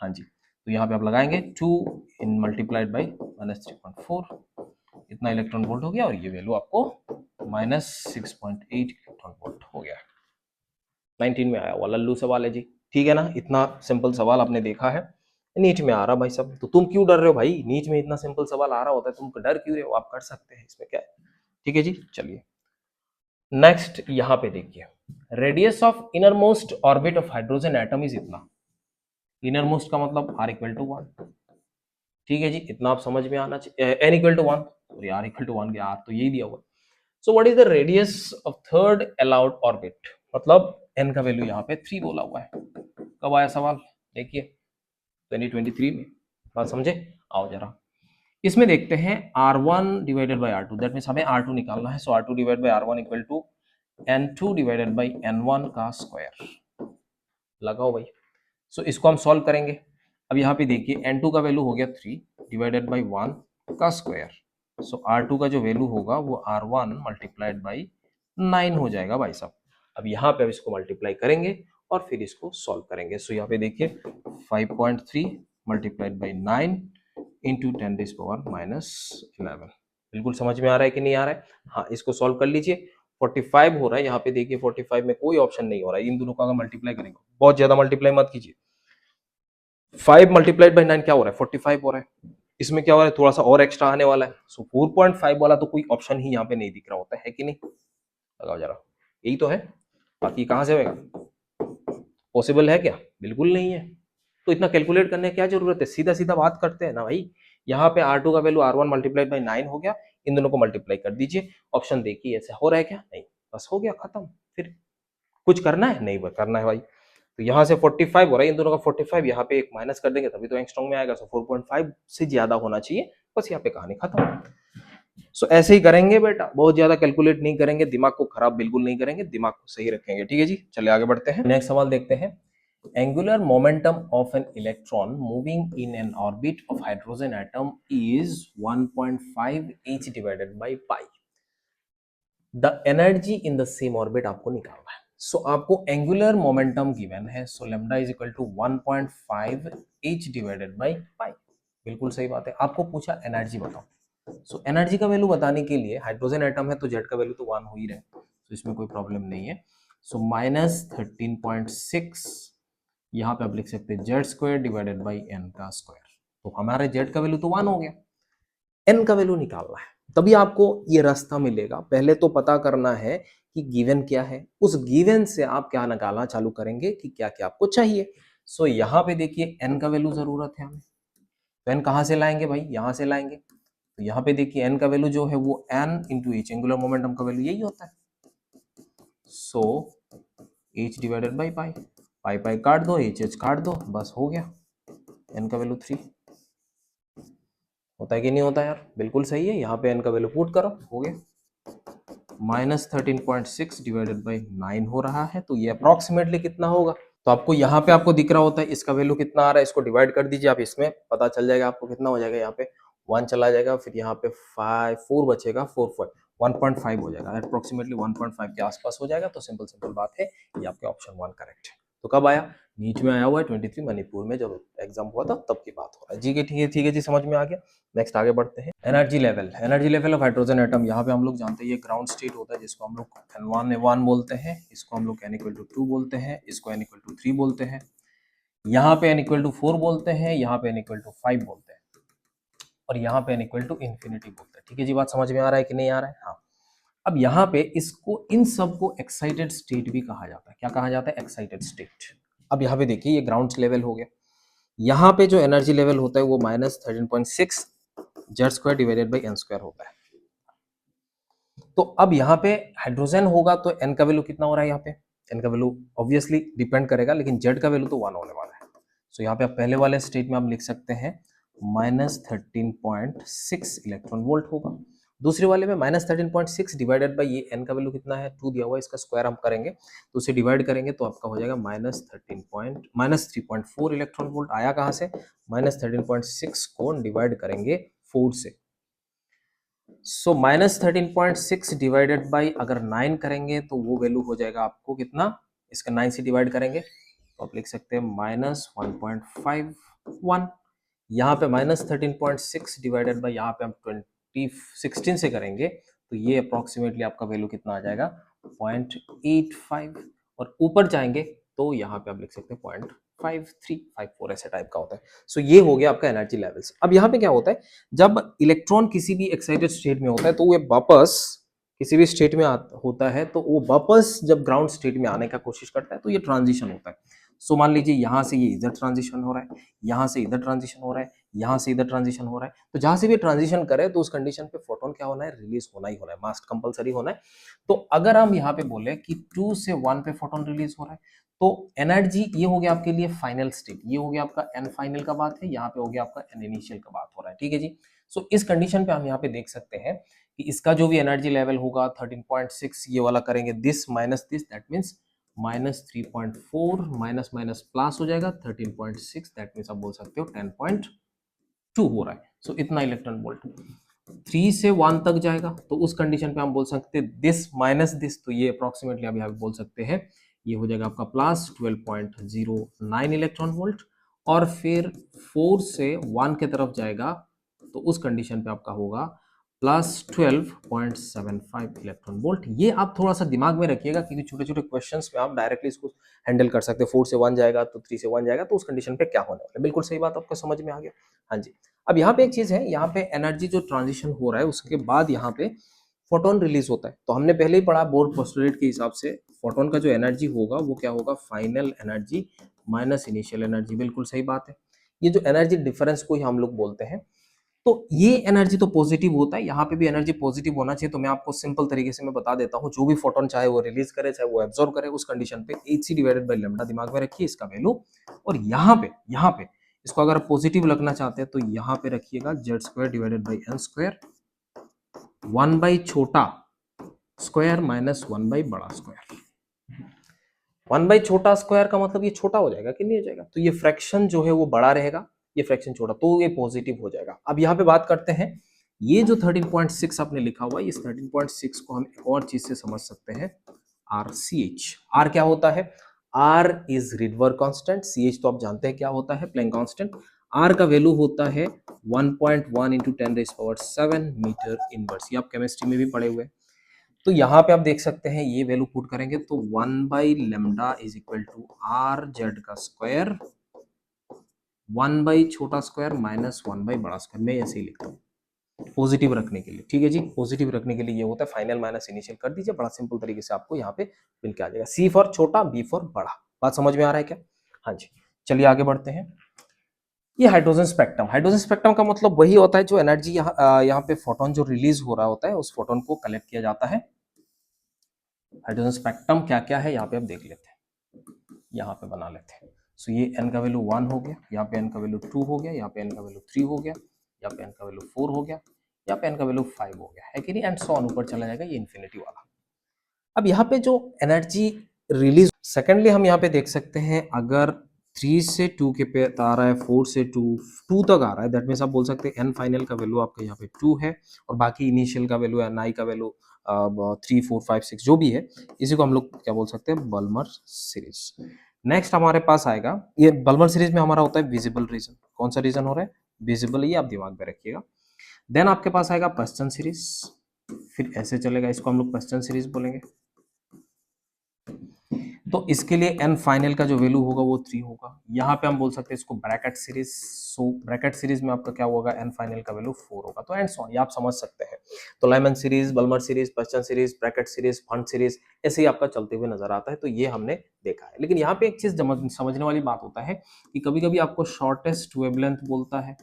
हाँ जी, तो यहाँ पे आप लगाएंगे 2 इन मल्टीप्लाइड बाई -3.4, इतना इलेक्ट्रॉन वोल्ट हो गया, और ये वैल्यू आपको -6.8 इलेक्ट्रॉन वोल्ट हो गया। 19 में आया हुआ लल्लू सवाल है जी, ठीक है ना। इतना सिंपल सवाल आपने देखा है, नीट में आ रहा भाई सब, तो तुम क्यों डर रहे हो भाई, नीट में इतना सिंपल सवाल आ रहा होता है, तुम डर क्यों रहे हो, आप कर सकते हैं, इसमें क्या है। ठीक है जी, चलिए नेक्स्ट यहाँ पे देखिए, radius of inner most orbit of hydrogen atom is इतना। इनर मोस्ट का मतलब r इक्वल टू 1, ठीक है जी, इतना आप समझ में आना चाहिए। n equal to 1, sorry r equal to 1 के, r तो यही दिया हुआ। So what is the radius of third allowed orbit, मतलब n का वैल्यू यहाँ पे 3 बोला हुआ है। कब आया सवाल, देखिए 2023 में, बात समझे। आओ जरा इसमें देखते हैं, R1 divided by R2, that means हमें R2 निकालना है। So R2 divide by R1 equal to N2 divided by N1 का स्क्वायर, लगाओ भाई। सो इसको हम सॉल्व करेंगे। अब यहाँ पे देखिए N2 का वैल्यू हो गया 3 डिवाइडेड बाई 1 का स्क्वायर, सो R2 का जो वैल्यू होगा वो R1 मल्टीप्लाइड बाई 9 हो जाएगा भाई साहब। अब यहाँ पे अब इसको मल्टीप्लाई करेंगे और फिर इसको सॉल्व करेंगे। सो यहाँ पे देखिए 5.3 मल्टीप्लाइड बाई 9 इंटू 10⁻⁻11, बिल्कुल समझ में आ रहा है कि नहीं आ रहा है। हाँ, इसको सॉल्व कर लीजिए। 45 हो रहा है यहाँ पे, देखिए 45 में कोई ऑप्शन नहीं हो रहा है, इन दोनों का अगर मल्टीप्लाई करेंगे, बहुत ज्यादा मल्टीप्लाई मत कीजिए। 5 मल्टीप्लाइड बाई 9 क्या हो रहा है, 45 हो रहा है। इसमें क्या हो रहा है, थोड़ा सा और एक्स्ट्रा आने वाला है। सो 4.5 वाला तो कोई ऑप्शन ही यहाँ पे नहीं दिख रहा होता है कि नहीं, लगाओ जरा, यही तो है, बाकी कहाँ से होगा, पॉसिबल है क्या, बिल्कुल नहीं है। तो इतना कैलकुलेट करने की क्या जरूरत है, सीधा सीधा बात करते हैं ना भाई। यहाँ पे R2 का वैल्यू R1 मल्टीप्लाइड बाई 9 हो गया, इन दोनों को मल्टीप्लाई कर दीजिए। ऑप्शन देखिए ऐसे हो रहा है क्या, नहीं, बस हो गया खत्म। फिर कुछ करना है, नहीं करना है भाई। तो यहाँ से 45 हो रहा है, इन दोनों का 45, यहाँ पे एक माइनस कर देंगे तभी तो एंगस्ट्रॉम में आएगा। सो 4.5 से ज्यादा होना चाहिए, बस यहाँ पे कहानी खत्म। सो ऐसे ही करेंगे बेटा, बहुत ज्यादा कैलकुलेट नहीं करेंगे, दिमाग को खराब बिल्कुल नहीं करेंगे, दिमाग को सही रखेंगे। ठीक है जी, चलिए आगे बढ़ते हैं। नेक्स्ट सवाल देखते हैं, angular momentum of an electron moving in an orbit of hydrogen atom is 1.5 h divided by pi. The energy in the same orbit आपको निकालना है। सो आपको एंगुलर मोमेंटम गिवन है, so lambda is equal to 1.5 h divided by pi, बिल्कुल सही बात है। आपको पूछा एनर्जी बताओ, सो एनर्जी का वैल्यू बताने के लिए, हाइड्रोजन एटम है तो जेड का वैल्यू तो 1 हो ही रहा है, तो इसमें कोई प्रॉब्लम नहीं है। सो -13.6, यहाँ पे आप लिख सकते हैं Z square divided by N का स्क्वायर, तो हमारे जेड का वैल्यू तो 1 हो गया, एन का वैल्यू निकालना है, तभी आपको ये रास्ता मिलेगा। पहले तो पता करना है कि गिवन क्या है, उस गिवन से आप क्या निकालना चालू करेंगे कि क्या क्या आपको चाहिए। सो यहाँ पे देखिए एन का वैल्यू जरूरत है हमें, तो एन कहाँ से लाएंगे भाई, यहाँ से लाएंगे। तो यहाँ पे देखिए एन का वैल्यू जो है वो n into h, angular momentum का वैल्यू यही होता है। So h divided by pi, pi pi काट दो, एच एच काट दो, बस हो गया, एन का वैल्यू 3। होता है कि नहीं होता यार? बिल्कुल सही है। यहाँ पे n का वैल्यू पुट करो, हो गया -13.6 डिवाइडेड बाई 9 हो रहा है। तो ये अप्रोक्सीमेटली कितना होगा? तो आपको यहाँ पे आपको दिख रहा होता है इसका वैल्यू कितना आ रहा है, इसको डिवाइड कर दीजिए आप, इसमें पता चल जाएगा आपको कितना हो जाएगा। यहाँ पे 1 चला जाएगा, फिर यहाँ पे 4 बचेगा, 1.5 हो जाएगा, अप्रोक्सीमेटली 1.5 के आसपास हो जाएगा। तो सिंपल सिंपल बात है, ये आपके ऑप्शन 1 करेक्ट है। तो कब आया? नीट में आया हुआ है 23 मणिपुर में जब एग्जाम हुआ था तब की बात हो रहा है। जी के ठीक है जी, समझ में आ गया। नेक्स्ट आगे बढ़ते हैं। Energy level of hydrogen atom. यहाँ पे हम लोग जानते हैं ये ग्राउंड स्टेट होता है, जिसको हम लोग N1 बोलते हैं, इसको हम लोग N=2 बोलते हैं, इसको N=3 बोलते हैं, यहाँ पे N=4 बोलते हैं, यहाँ पे N=5 बोलते हैं, और यहाँ पे N=इंफिनिटी बोलते हैं। ठीक है जी, बात समझ में आ रहा है कि नहीं आ रहा है? हाँ। अब यहाँ पे इसको, इन सब को एक्साइटेड स्टेट भी कहा जाता है। क्या कहा जाता है? Excited state. अब यहाँ पे देखिए ये ग्राउंड लेवल हो गया, यहाँ पे जो एनर्जी लेवल होता है वो -13.6 Z² डिवाइडेड बाई n² होता है। तो अब यहाँ पे हाइड्रोजन होगा तो n का वैल्यू कितना हो रहा है? यहाँ पे n का वैल्यू ऑब्वियसली डिपेंड करेगा, लेकिन Z का वैल्यू तो 1 होने वाला है। सो यहाँ पे आप पहले वाले स्टेट में आप लिख सकते हैं -13.6 इलेक्ट्रॉन वोल्ट होगा। दूसरे वाले में -13.6 डिवाइडेड बाई ये n का वैल्यू कितना है? 2 दिया हुआ है, इसका स्क्वायर हम करेंगे तो उसे डिवाइड करेंगे तो आपका हो जाएगा -3.4 इलेक्ट्रॉन वोल्ट। आया कहाँ से? -13.6 को डिवाइड करेंगे 4 से। सो -13.6 डिवाइडेड बाई अगर 9 करेंगे तो वो वैल्यू हो जाएगा आपको कितना? इसका 9 से डिवाइड करेंगे तो आप लिख सकते हैं -1.51। यहाँ पे -13.6 डिवाइडेड बाई यहाँ पे हम 16 से करेंगे तो ये अप्रोक्सीमेटली आपका वैल्यू कितना आ जाएगा? 0.85। और ऊपर जाएंगे तो यहाँ पे आप लिख सकते हैं 0.5354, ऐसे टाइप का होता है। सो ये हो गया आपका एनर्जी लेवल्स। अब यहाँ पे क्या होता है, जब इलेक्ट्रॉन किसी भी एक्साइटेड स्टेट में होता है तो वो वापस किसी भी स्टेट में होता है तो वो वापस जब ग्राउंड स्टेट में आने का कोशिश करता है तो ये ट्रांजिशन होता है। सो मान लीजिए यहाँ से ये इधर ट्रांजिशन हो रहा है, यहाँ से इधर ट्रांजिशन हो रहा है, यहाँ से इधर ट्रांजिशन हो रहा है। तो जहां से भी ट्रांजिशन करे तो उस कंडीशन पे फोटोन क्या होना है? रिलीज होना ही होना है, मास्ट कंपलसरी होना है। तो अगर हम यहाँ पे बोले कि 2 से 1 पे फोटोन रिलीज हो रहा है तो एनर्जी, ये हो गया आपके लिए फाइनल स्टेट, ये हो गया आपका एन फाइनल का बात है, यहाँ पे हो गया आपका एन इनिशियल का बात हो रहा है। ठीक है जी। सो इस कंडीशन पे हम यहाँ पे देख सकते हैं कि इसका जो भी एनर्जी लेवल होगा 13.6, ये वाला करेंगे this minus this, that means -3.4 minus minus plus हो जाएगा 13.6, दैट मीन्स आप बोल सकते हो 10.2 हो रहा है। सो इतना इलेक्ट्रॉन वोल्ट 3 से 1 तक जाएगा तो उस कंडीशन पे हम बोल सकते हैं दिस माइनस दिस, तो ये अप्रोक्सीमेटली आप यहाँ पे बोल सकते हैं ये हो जाएगा आपका प्लस 12.09 इलेक्ट्रॉन वोल्ट। और फिर 4 से 1 की तरफ जाएगा तो उस कंडीशन पे आपका होगा +12.75 इलेक्ट्रॉन वोल्ट। ये आप थोड़ा सा दिमाग में रखिएगा क्योंकि छोटे छोटे क्वेश्चंस में आप डायरेक्टली इसको हैंडल कर सकते हैं। 4 से 1 जाएगा तो 3 से 1 जाएगा तो उस कंडीशन पे क्या होने वाला है। बिल्कुल सही बात आपको समझ में आ गया। हाँ जी। अब यहाँ पे एक चीज है, यहाँ पे एनर्जी जो ट्रांजिशन हो रहा है उसके बाद यहाँ पे फोटोन रिलीज होता है। तो हमने पहले ही पढ़ा बोर पोस्टुलेट के हिसाब से फोटोन का जो एनर्जी होगा वो क्या होगा? Final energy minus initial energy. बिल्कुल सही बात है। ये जो एनर्जी डिफरेंस को ही हम लोग बोलते हैं। तो ये एनर्जी तो पॉजिटिव होता है, यहाँ पे भी एनर्जी पॉजिटिव होना चाहिए। तो मैं आपको सिंपल तरीके से मैं बता देता हूँ, जो भी फोटोन चाहे वो रिलीज करे चाहे वो एब्जॉर्ब करे, उस कंडीशन पे hc डिवाइडेड बाय लैम्डा दिमाग में रखिए इसका वैल्यू। और यहाँ पे इसको अगर पॉजिटिव लगना चाहते हैं तो यहाँ पे रखिएगा z² divided by n², 1 by छोटा स्क्वायर माइनस 1 बाई बड़ा स्क्वायर। 1 बाई छोटा स्क्वायर का मतलब ये छोटा हो जाएगा कि नहीं हो जाएगा? तो ये फ्रैक्शन जो है वो बड़ा रहेगा, ये फ्रैक्शन छोटा, तो ये पॉजिटिव हो जाएगा। अब यहाँ पे बात करते हैं, ये जो 13.6 आपने लिखा हुआ है, इस 13.6 को हम एक और चीज से समझ सकते हैं, RCH। R क्या होता है? R is Rydberg constant, CH तो आप जानते हैं क्या होता है? Planck constant. R का वैल्यू होता है 1.1 × 10⁷ मीटर इनवर्स, ये आप केमिस्ट्री में भी पढ़े हुए हैं। तो यहाँ पे आप देख सकते हैं ये वैल्यू पुट करेंगे तो 1 by lambda is equal to R Z का स्क्वायर 1 बाई छोटा स्क्वायर माइनस 1 बाई बड़ा स्क्वायर। मैं ऐसे ही लिखता हूँ पॉजिटिव रखने के लिए। ठीक है जी, पॉजिटिव रखने के लिए ये होता है फाइनल माइनस इनिशियल कर दीजिए, बड़ा सिंपल तरीके से आपको यहाँ पे मिल के आ जाएगा। C फॉर छोटा, B फॉर बड़ा। बात समझ में आ रहा है क्या? हाँ जी, चलिए आगे बढ़ते हैं। ये हाइड्रोजन स्पेक्ट्रम, हाइड्रोजन स्पेक्ट्रम का मतलब वही होता है जो एनर्जी यहाँ पे फोटोन जो रिलीज हो रहा होता है उस फोटोन को कलेक्ट किया जाता है। हाइड्रोजन स्पेक्ट्रम क्या क्या है यहाँ पे आप देख लेते हैं, यहाँ पे बना लेते हैं। सो ये n का वैल्यू 1 हो गया, यहाँ पे n का वैल्यू 2 हो गया, यहाँ पे n का वैल्यू 3 हो गया, या पे n का वैल्यू 4 हो गया, या पे n का वैल्यू 5 हो गया, है कि नहीं, एंड सो ऑन ऊपर चला जाएगा, ये इन्फिनिटी वाला। अब यहाँ पे जो एनर्जी रिलीज, सेकेंडली हम यहाँ पे देख सकते हैं, अगर 3 से 2 के पे आ रहा है, 4 से 2 तक आ रहा है, दैट मीन्स आप बोल सकते हैं एन फाइनल का वैल्यू आपका यहाँ पे 2 है, और बाकी इनिशियल का वैल्यू एन आई का वैल्यू 3 4 5 6 जो भी है, इसी को हम लोग क्या बोल सकते हैं, बल्मर सीरीज। नेक्स्ट हमारे पास आएगा, ये बल्मर सीरीज में हमारा होता है विजिबल रीजन। कौन सा रीजन हो रहा है, विजिबल, ये आप दिमाग में रखिएगा। देन आपके पास आएगा पर्सन सीरीज, फिर ऐसे चलेगा, इसको हम लोग पर्सन सीरीज बोलेंगे। तो इसके लिए एन फाइनल का जो वैल्यू होगा वो 3 होगा। यहाँ पे हम बोल सकते हैं इसको Brackett series. So bracket series में आपका क्या होगा, एन फाइनल का वैल्यू 4 होगा। तो एंड सो ऑन, ये आप समझ सकते हैं। तो Lyman series, Balmer series, Paschen series, Brackett series, Pfund series, ऐसे ही आपका चलते हुए नजर आता है। तो ये हमने देखा है। लेकिन यहाँ पे एक चीज समझने वाली बात होता है कि कभी कभी आपको शॉर्टेस्ट वेवलेंथ बोलता है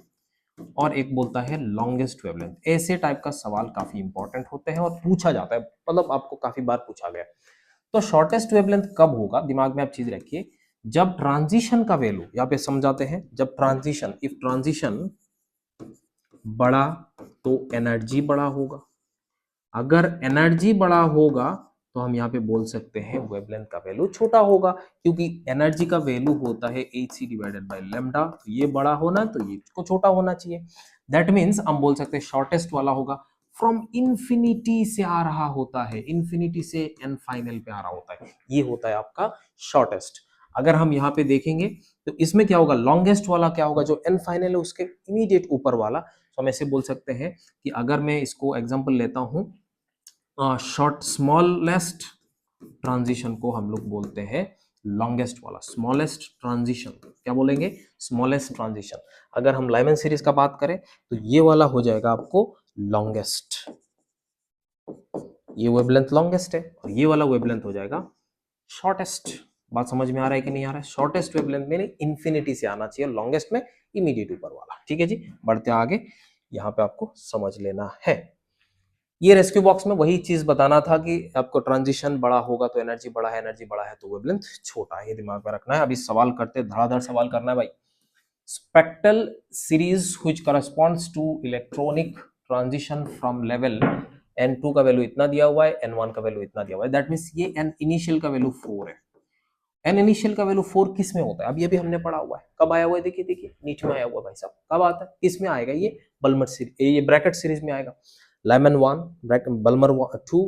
और एक बोलता है लॉन्गेस्ट वेवलेंथ। ऐसे टाइप का सवाल काफी इंपॉर्टेंट होते हैं और पूछा जाता है, मतलब आपको काफी बार पूछा गया। तो शॉर्टेस्ट वेवलेंथ कब होगा, दिमाग में आप चीज रखिए, जब ट्रांजिशन का वैल्यू, यहाँ पे समझाते हैं, जब ट्रांजिशन, इफ ट्रांजिशन बड़ा तो एनर्जी बड़ा होगा। अगर एनर्जी बड़ा होगा तो हम यहाँ पे बोल सकते हैं वेवलेंथ का वैल्यू छोटा होगा, क्योंकि एनर्जी का वैल्यू होता है hc डिवाइडेड बाय लैम्डा। तो ये बड़ा होना तो ये को छोटा होना चाहिए। दैट मीन्स हम बोल सकते हैं शॉर्टेस्ट वाला होगा फ्रॉम इंफिनिटी से आ रहा होता है, इंफिनिटी से एन फाइनल पे आ रहा होता है, ये होता है आपका शॉर्टेस्ट। अगर हम यहाँ पे देखेंगे तो इसमें क्या होगा, लॉन्गेस्ट वाला क्या होगा, जो एन फाइनल है उसके इमीडिएट ऊपर वाला। तो हम ऐसे बोल सकते हैं कि अगर मैं इसको एग्जांपल लेता हूं, शॉर्ट स्मॉलेस्ट ट्रांजिशन को हम लोग बोलते हैं लॉन्गेस्ट वाला, स्मॉलेस्ट ट्रांजिशन क्या बोलेंगे, स्मॉलेस्ट ट्रांजिशन। अगर हम लाइमन सीरीज का बात करें तो ये वाला हो जाएगा आपको लॉन्गेस्ट, ये वेवलेंथ लॉन्गेस्ट है, और ये वाला वेवलेंथ हो जाएगा शॉर्टेस्ट। बात समझ में आ रहा है कि नहीं आ रहा है, शॉर्टेस्ट वेवलेंथ में इंफिनिटी से आना चाहिए, लॉन्गेस्ट में इमीडिएट ऊपर वाला। ठीक है जी, बढ़ते आगे, यहाँ पे आपको समझ लेना है। ये रेस्क्यू बॉक्स में वही चीज बताना था कि आपको ट्रांजिशन बड़ा होगा तो एनर्जी बड़ा है, एनर्जी बड़ा है तो वेवलेंथ छोटा है, ये दिमाग में रखना है। अभी सवाल करते, धड़ाधड़ सवाल करना है भाई। Spectral series which corresponds to electronic transition from level n2 का वैल्यू इतना दिया हुआ है, n1 का वैल्यू इतना दिया हुआ है, दैट मींस ये n इनिशियल का वैल्यू 4 है। n इनिशियल का वैल्यू 4 किस में होता है, अब ये भी हमने पढ़ा हुआ है, कब आया हुआ है, देखिए देखिए नीचे में आया हुआ है भाई साहब, कब आता है, इसमें आएगा, ये बल्मर सीरीज, ये ब्रैकेट सीरीज में आएगा। Lyman 1, Brackett Balmer 2,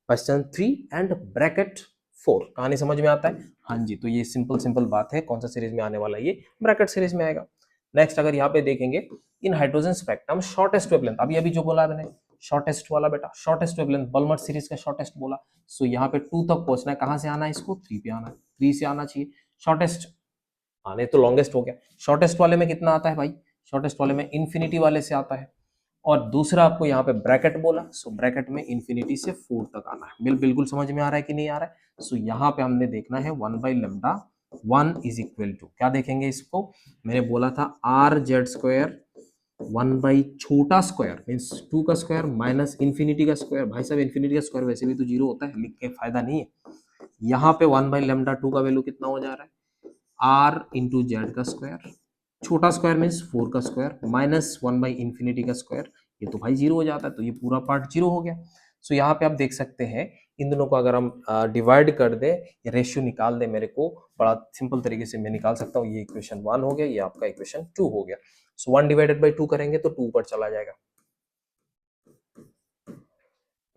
Paschen 3 and Brackett 4। कहानी समझ में आता है, हाँ जी। तो ये सिंपल सिंपल बात है, कौन सा सीरीज में आने वाला है, ये ब्रैकेट सीरीज में आएगा। नेक्स्ट अगर यहाँ पे देखेंगे, इन हाइड्रोजन स्पेक्ट्रम शॉर्टेस्ट वेवलेंथ, अभी अभी जो बोला मैंने शॉर्टेस्ट वाला बेटा, शॉर्टेस्ट वेवलेंथ बल्मर सीरीज का शॉर्टेस्ट बोला। सो यहाँ पे 2 तक पहुंचना है, कहां से आना है, इसको 3 पे आना है, 3 से आना चाहिए शॉर्टेस्ट, आने तो लॉन्गेस्ट हो गया। शॉर्टेस्ट वाले में कितना आता है भाई, शॉर्टेस्ट वाले में इंफिनिटी वाले से आता है। और दूसरा आपको यहाँ पे ब्रैकेट बोला, सो ब्रैकेट में इंफिनिटी से 4 तक आना है। बिल्कुल समझ में आ रहा है कि नहीं आ रहा है। सो यहाँ पे हमने देखना है 1 by lambda 1 is equal to, क्या देखेंगे इसको, मैंने बोला था आर जेड स्क्वायर 1 बाई छोटा स्क्वायर मीन्स 2 का स्क्वायर माइनस इंफिनिटी का स्क्वायर। भाई साहब इंफिनिटी का स्क्वायर वैसे भी तो 0 होता है, लिख के फायदा नहीं है। यहाँ पे 1 बाई लेमडा 2 का वैल्यू कितना हो जा रहा है, आर इंटू जेड का स्क्वायर, छोटा स्क्वायर मीन्स 4 का स्क्वायर माइनस 1 बाई इंफिनिटी का स्क्वायर, ये तो भाई 0 हो जाता है, तो ये पूरा पार्ट 0 हो गया। सो यहाँ पे आप देख सकते हैं, इन दोनों को अगर हम डिवाइड कर दे, ये रेशियो निकाल दे, मेरे को बड़ा सिंपल तरीके से मैं निकाल सकता हूँ। ये इक्वेशन 1 हो गया, ये आपका इक्वेशन 2 हो गया। सो 1 डिवाइडेड बाई 2 करेंगे तो 2 ऊपर चला जाएगा,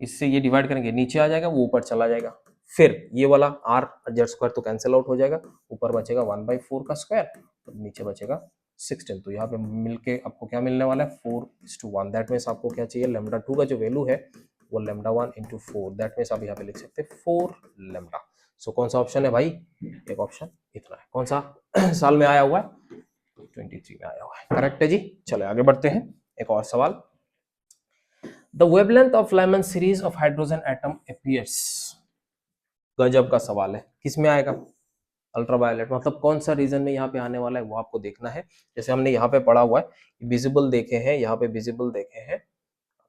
इससे ये डिवाइड करेंगे नीचे आ जाएगा, वो ऊपर चला जाएगा। फिर ये वाला आर जेड स्क्वायर तो कैंसिल आउट हो जाएगा, ऊपर बचेगा 1 बाई 4 का स्क्वायर, तो नीचे बचेगा 16। तो यहाँ पे मिलके आपको क्या मिलने वाला है, 4:1। दैट मीन्स आपको क्या चाहिए, लेमडा 2 का जो वैल्यू है वो लेमडा 1 इंटू 4, दैट मीन्स आप यहाँ पे लिख सकते हैं 4 लेमडा। सो कौन सा ऑप्शन है भाई, एक ऑप्शन इतना है। कौन सा साल में आया हुआ है, 23 में आया हुआ है, करेक्ट है जी। चले आगे बढ़ते हैं, एक और सवाल। The wavelength of Lyman series of hydrogen atom appears, गजब का सवाल है, किस में आएगा, अल्ट्रावायलेट, मतलब कौन सा रीजन में यहाँ पे आने वाला है वो आपको देखना है। जैसे हमने यहाँ पे पढ़ा हुआ है, विजिबल देखे हैं, यहाँ पे विजिबल देखे हैं,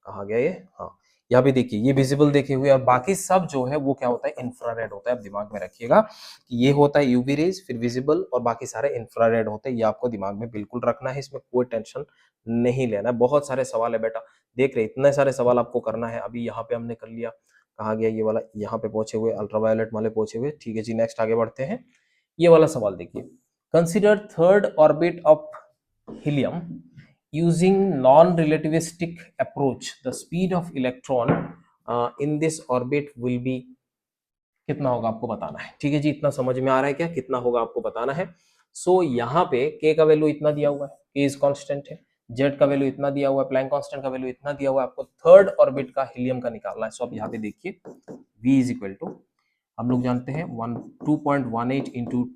कहा गया ये, हाँ यहाँ पे देखिए ये विजिबल देखे हुए, और बाकी सब जो है वो क्या होता है, इंफ्रारेड होता है। आप दिमाग में रखिएगा कि ये होता है यूवी रेज, फिर विजिबल, और बाकी सारे इंफ्रारेड होते हैं। ये आपको दिमाग में बिल्कुल रखना है, इसमें कोई टेंशन नहीं लेना है। बहुत सारे सवाल है बेटा, देख रहे इतने सारे सवाल आपको करना है। अभी यहाँ पे हमने कर लिया, कहाँ गया ये वाला, यहाँ पे पहुंचे हुए, अल्ट्रावायलेट वाले पहुंचे हुए। ठीक है जी, नेक्स्ट आगे बढ़ते हैं। ये वाला सवाल देखिए, consider third orbit of helium using non-relativistic approach, the speed of electron in this orbit will be, कितना होगा आपको बताना है। ठीक है जी, इतना समझ में आ रहा है क्या, कितना होगा आपको बताना है। सो यहाँ पे k का वैल्यू इतना दिया हुआ है, k इज कांस्टेंट है, z का वैल्यू इतना दिया हुआ है, प्लैंक कांस्टेंट का वैल्यू इतना दिया हुआ है, आपको थर्ड ऑर्बिट का हीलियम का निकालना है। सो अब यहाँ पे देखिए v इज इक्वल टू, हम लोग जानते हैं 2.18 इंटू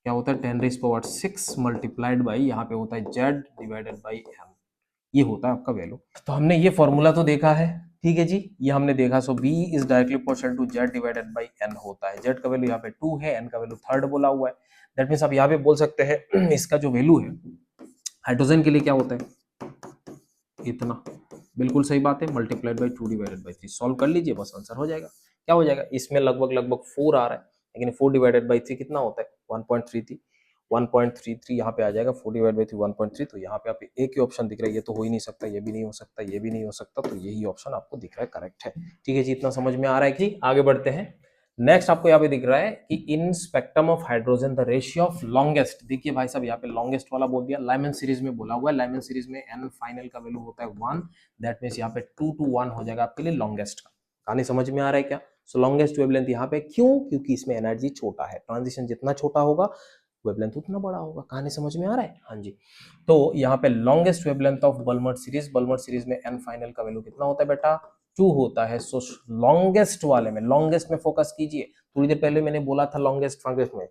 क्या होता है 10⁻⁶ मल्टीप्लाइड बाई यहाँ पे होता है z डिवाइडेड बाई m, ये होता है आपका वैल्यू। तो हमने ये फॉर्मूला तो देखा है, ठीक है जी, ये हमने देखा। So v is directly proportional to z divided by n होता है। z का वैल्यू यहाँ पे 2 है, n का वैल्यू थर्ड बोला हुआ है। दैट मीन्स आप यहाँ पे बोल सकते हैं इसका जो वैल्यू है हाइड्रोजन के लिए क्या होता है, इतना, बिल्कुल सही बात है, multiplied by 2 divided by 3। Solve कर लीजिए, बस आंसर हो जाएगा। क्या हो जाएगा, इसमें लगभग 4 आ रहा है, लेकिन 4 डिवाइडेड बाई 3 कितना होता है 1.33, 1.33 यहाँ पे आ जाएगा, 4 डिवाइड बाई 3 1.3। तो यहाँ पे आप एक ही ऑप्शन दिख रहा है, ये तो हो ही नहीं सकता, ये भी नहीं हो सकता, ये भी नहीं हो सकता, तो यही ऑप्शन आपको दिख रहा है, करेक्ट है। ठीक है जी, इतना समझ में आ रहा है जी, आगे बढ़ते हैं। नेक्स्ट आपको यहाँ पे दिख रहा है कि in spectrum of hydrogen the ratio of longest, देखिए भाई साहब यहाँ पे लॉन्गेस्ट वाला बोल दिया, लाइमन सीरीज में बोला हुआ है, लाइमन सीरीज में n फाइनल का वैल्यू होता है 1, दैट मीन्स यहाँ पे 2 to 1 हो जाएगा आपके लिए लॉन्गेस्ट का। कहानी समझ में आ रहा है क्या। सो लॉन्गेस्ट वेवलेंथ यहाँ पे क्यों, क्योंकि इसमें एनर्जी छोटा है, ट्रांजिशन जितना छोटा होगा वेवलेंथ उतना बड़ा होगा। कहानी समझ में आ रहा है, हाँ जी। तो यहाँ पे longest wavelength of Balmer series, Balmer series में n फाइनल का वैल्यू कितना होता है बेटा 2 होता है। सो लॉन्गेस्ट वाले में, लॉन्गेस्ट में फोकस कीजिए, थोड़ी देर पहले मैंने बोला था लॉन्गेस्ट फॉन्गेस्ट में,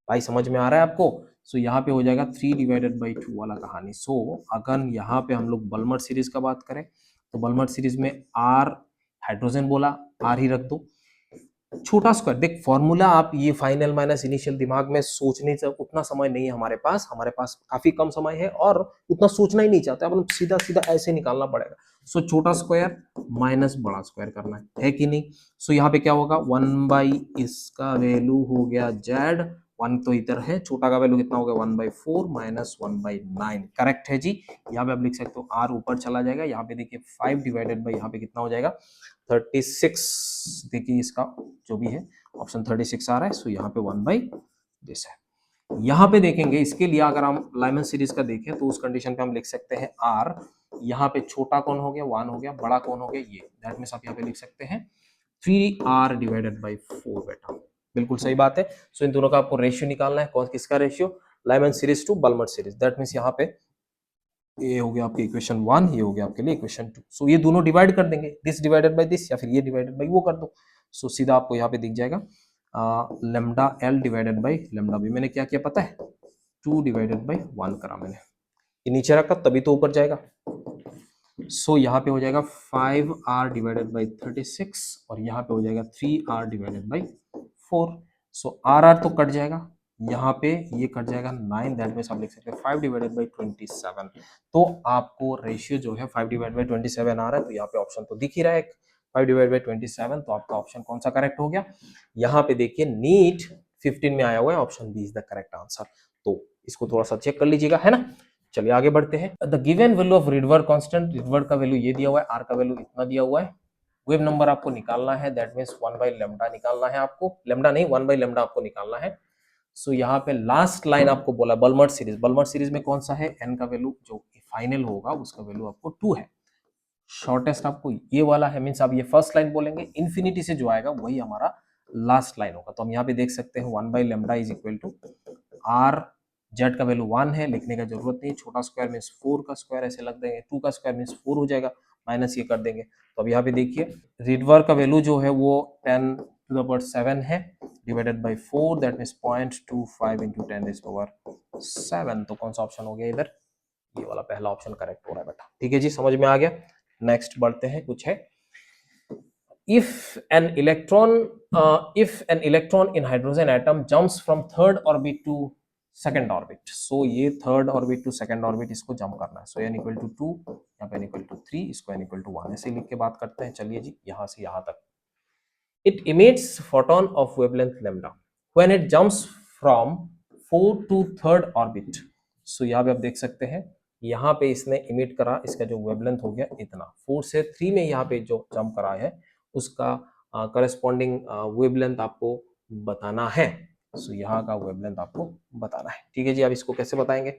भाई समझ में आ रहा है आपको। सो यहाँ पे हो जाएगा 3 डिवाइडेड बाई 2 वाला कहानी। सो अगर यहाँ पे हम लोग बल्मर सीरीज का बात करें तो बल्मर सीरीज में r हाइड्रोजन बोला, r ही रख दो, छोटा स्क्वायर, देख फॉर्मूला आप ये फाइनल माइनस इनिशियल दिमाग में सोचने से उतना समय नहीं है हमारे पास काफी कम समय है और उतना सोचना ही नहीं चाहते, अपन सीधा सीधा ऐसे निकालना पड़ेगा। सो छोटा स्क्वायर माइनस बड़ा स्क्वायर करना है कि नहीं। सो यहाँ पे क्या होगा 1 बाई इसका वैल्यू हो गया z, 1 तो इधर है, छोटा का वैल्यू कितना हो गया 1/4 माइनस 1/9, करेक्ट है जी। यहाँ पे आप लिख सकते हो r ऊपर चला जाएगा, यहाँ पे देखिए 5 डिवाइडेड बाई यहाँ पे कितना हो जाएगा 36, देखिए इसका जो भी है ऑप्शन 36 आ रहा है। सो यहाँ पे 1/this है। यहाँ पे देखेंगे इसके लिए अगर हम लाइमन सीरीज का देखें तो उस कंडीशन पे हम लिख सकते हैं r, यहाँ पे छोटा कौन हो गया 1 हो गया, बड़ा कौन हो गया ये, दैट मीन्स आप यहाँ पे लिख सकते हैं 3r डिवाइडेड बाई 4 बेटा, बिल्कुल सही बात है। सो इन दोनों का आपको रेशियो निकालना है, कौन किसका ratio, Lyman series to Balmer series, that means यहाँ पे ये हो गया आपके इक्वेशन 1, ये हो गया आपके लिए इक्वेशन 2। सो ये दोनों डिवाइड कर देंगे, दिस डिवाइडेड बाय दिस या फिर ये डिवाइडेड बाय वो कर दो। सो सीधा आपको यहाँ पे दिख जाएगा lambda L divided by lambda B. मैंने क्या किया पता है 2 डिवाइडेड बाय 1 करा मैंने, ये नीचे रखा तभी तो ऊपर जाएगा। सो यहाँ पे हो जाएगा 5r डिवाइडेड बाय 36 और यहाँ पे हो जाएगा 3r divided by 4। So r तो कट जाएगा, यहाँ पे ये कट जाएगा 9, दैट मीन्स आप लिख सकते हैं 5 डिवाइडेड बाई 27। तो आपको रेशियो जो है 5 डिवाइड बाई 27 आ रहा है, तो यहाँ पे ऑप्शन तो दिख ही रहा है 5 डिवाइड बाई 27, तो आपका ऑप्शन कौन सा करेक्ट हो गया। यहाँ पे देखिए नीट 15 में आया हुआ है, option B is the correct answer. तो इसको थोड़ा सा चेक कर लीजिएगा, है ना। चलिए आगे बढ़ते हैं। The given value of Rydberg constant, Rydberg का वैल्यू ये दिया हुआ है, आर का वैल्यू इतना दिया हुआ है, वेव नंबर आपको निकालना है, दैट मीन्स 1 बाई लेमडा निकालना है आपको, लेमडा नहीं 1 बाई लेमडा आपको निकालना है। सो यहाँ पे लास्ट लाइन आपको बोला बल्मर सीरीज में कौन सा है, n का वैल्यू जो फाइनल होगा उसका वैल्यू आपको 2 है, शॉर्टेस्ट आपको ये वाला है, मीन्स आप ये फर्स्ट लाइन बोलेंगे, इन्फिनिटी से जो आएगा वही हमारा लास्ट लाइन होगा। तो हम यहाँ पे देख सकते हैं 1 by lambda is equal to r, z का वैल्यू 1 है, लिखने का जरूरत नहीं, छोटा स्क्वायर मीन्स 4 का स्क्वायर ऐसे लग देंगे, 2 का स्क्वायर मीन्स 4 हो जाएगा, माइनस ये कर देंगे। तो अब यहाँ पे देखिए रिडवर्ड का वैल्यू जो है वो 10 to the power 7 है divided by 4, that means 0.25 into 10 raised to the power 7। तो कौन सा ऑप्शन हो गया इधर, ये वाला पहला ऑप्शन करेक्ट हो रहा है बेटा। ठीक है जी, समझ में आ गया। नेक्स्ट बढ़ते हैं, कुछ है if an electron in hydrogen atom jumps from third orbit to second orbit. So ये third orbit to second orbit इसको जंप करना है। सो n इक्वल टू 2, यहाँ पे n इक्वल टू 3, इसको n इक्वल टू 1 ऐसे लिख के बात करते हैं। चलिए जी, यहाँ से यहाँ तक। It emits photon of wavelength lambda when it jumps from 4 to third orbit। So यहाँ पे आप देख सकते हैं, यहाँ पे इसने इमिट करा, इसका जो वेवलेंथ हो गया इतना, 4 से 3 में यहाँ पे जो जंप करा है उसका करस्पॉन्डिंग वेवलेंथ आपको बताना है। सो यहाँ का वेवलेंथ आपको बताना है। ठीक है जी, अब इसको कैसे बताएंगे?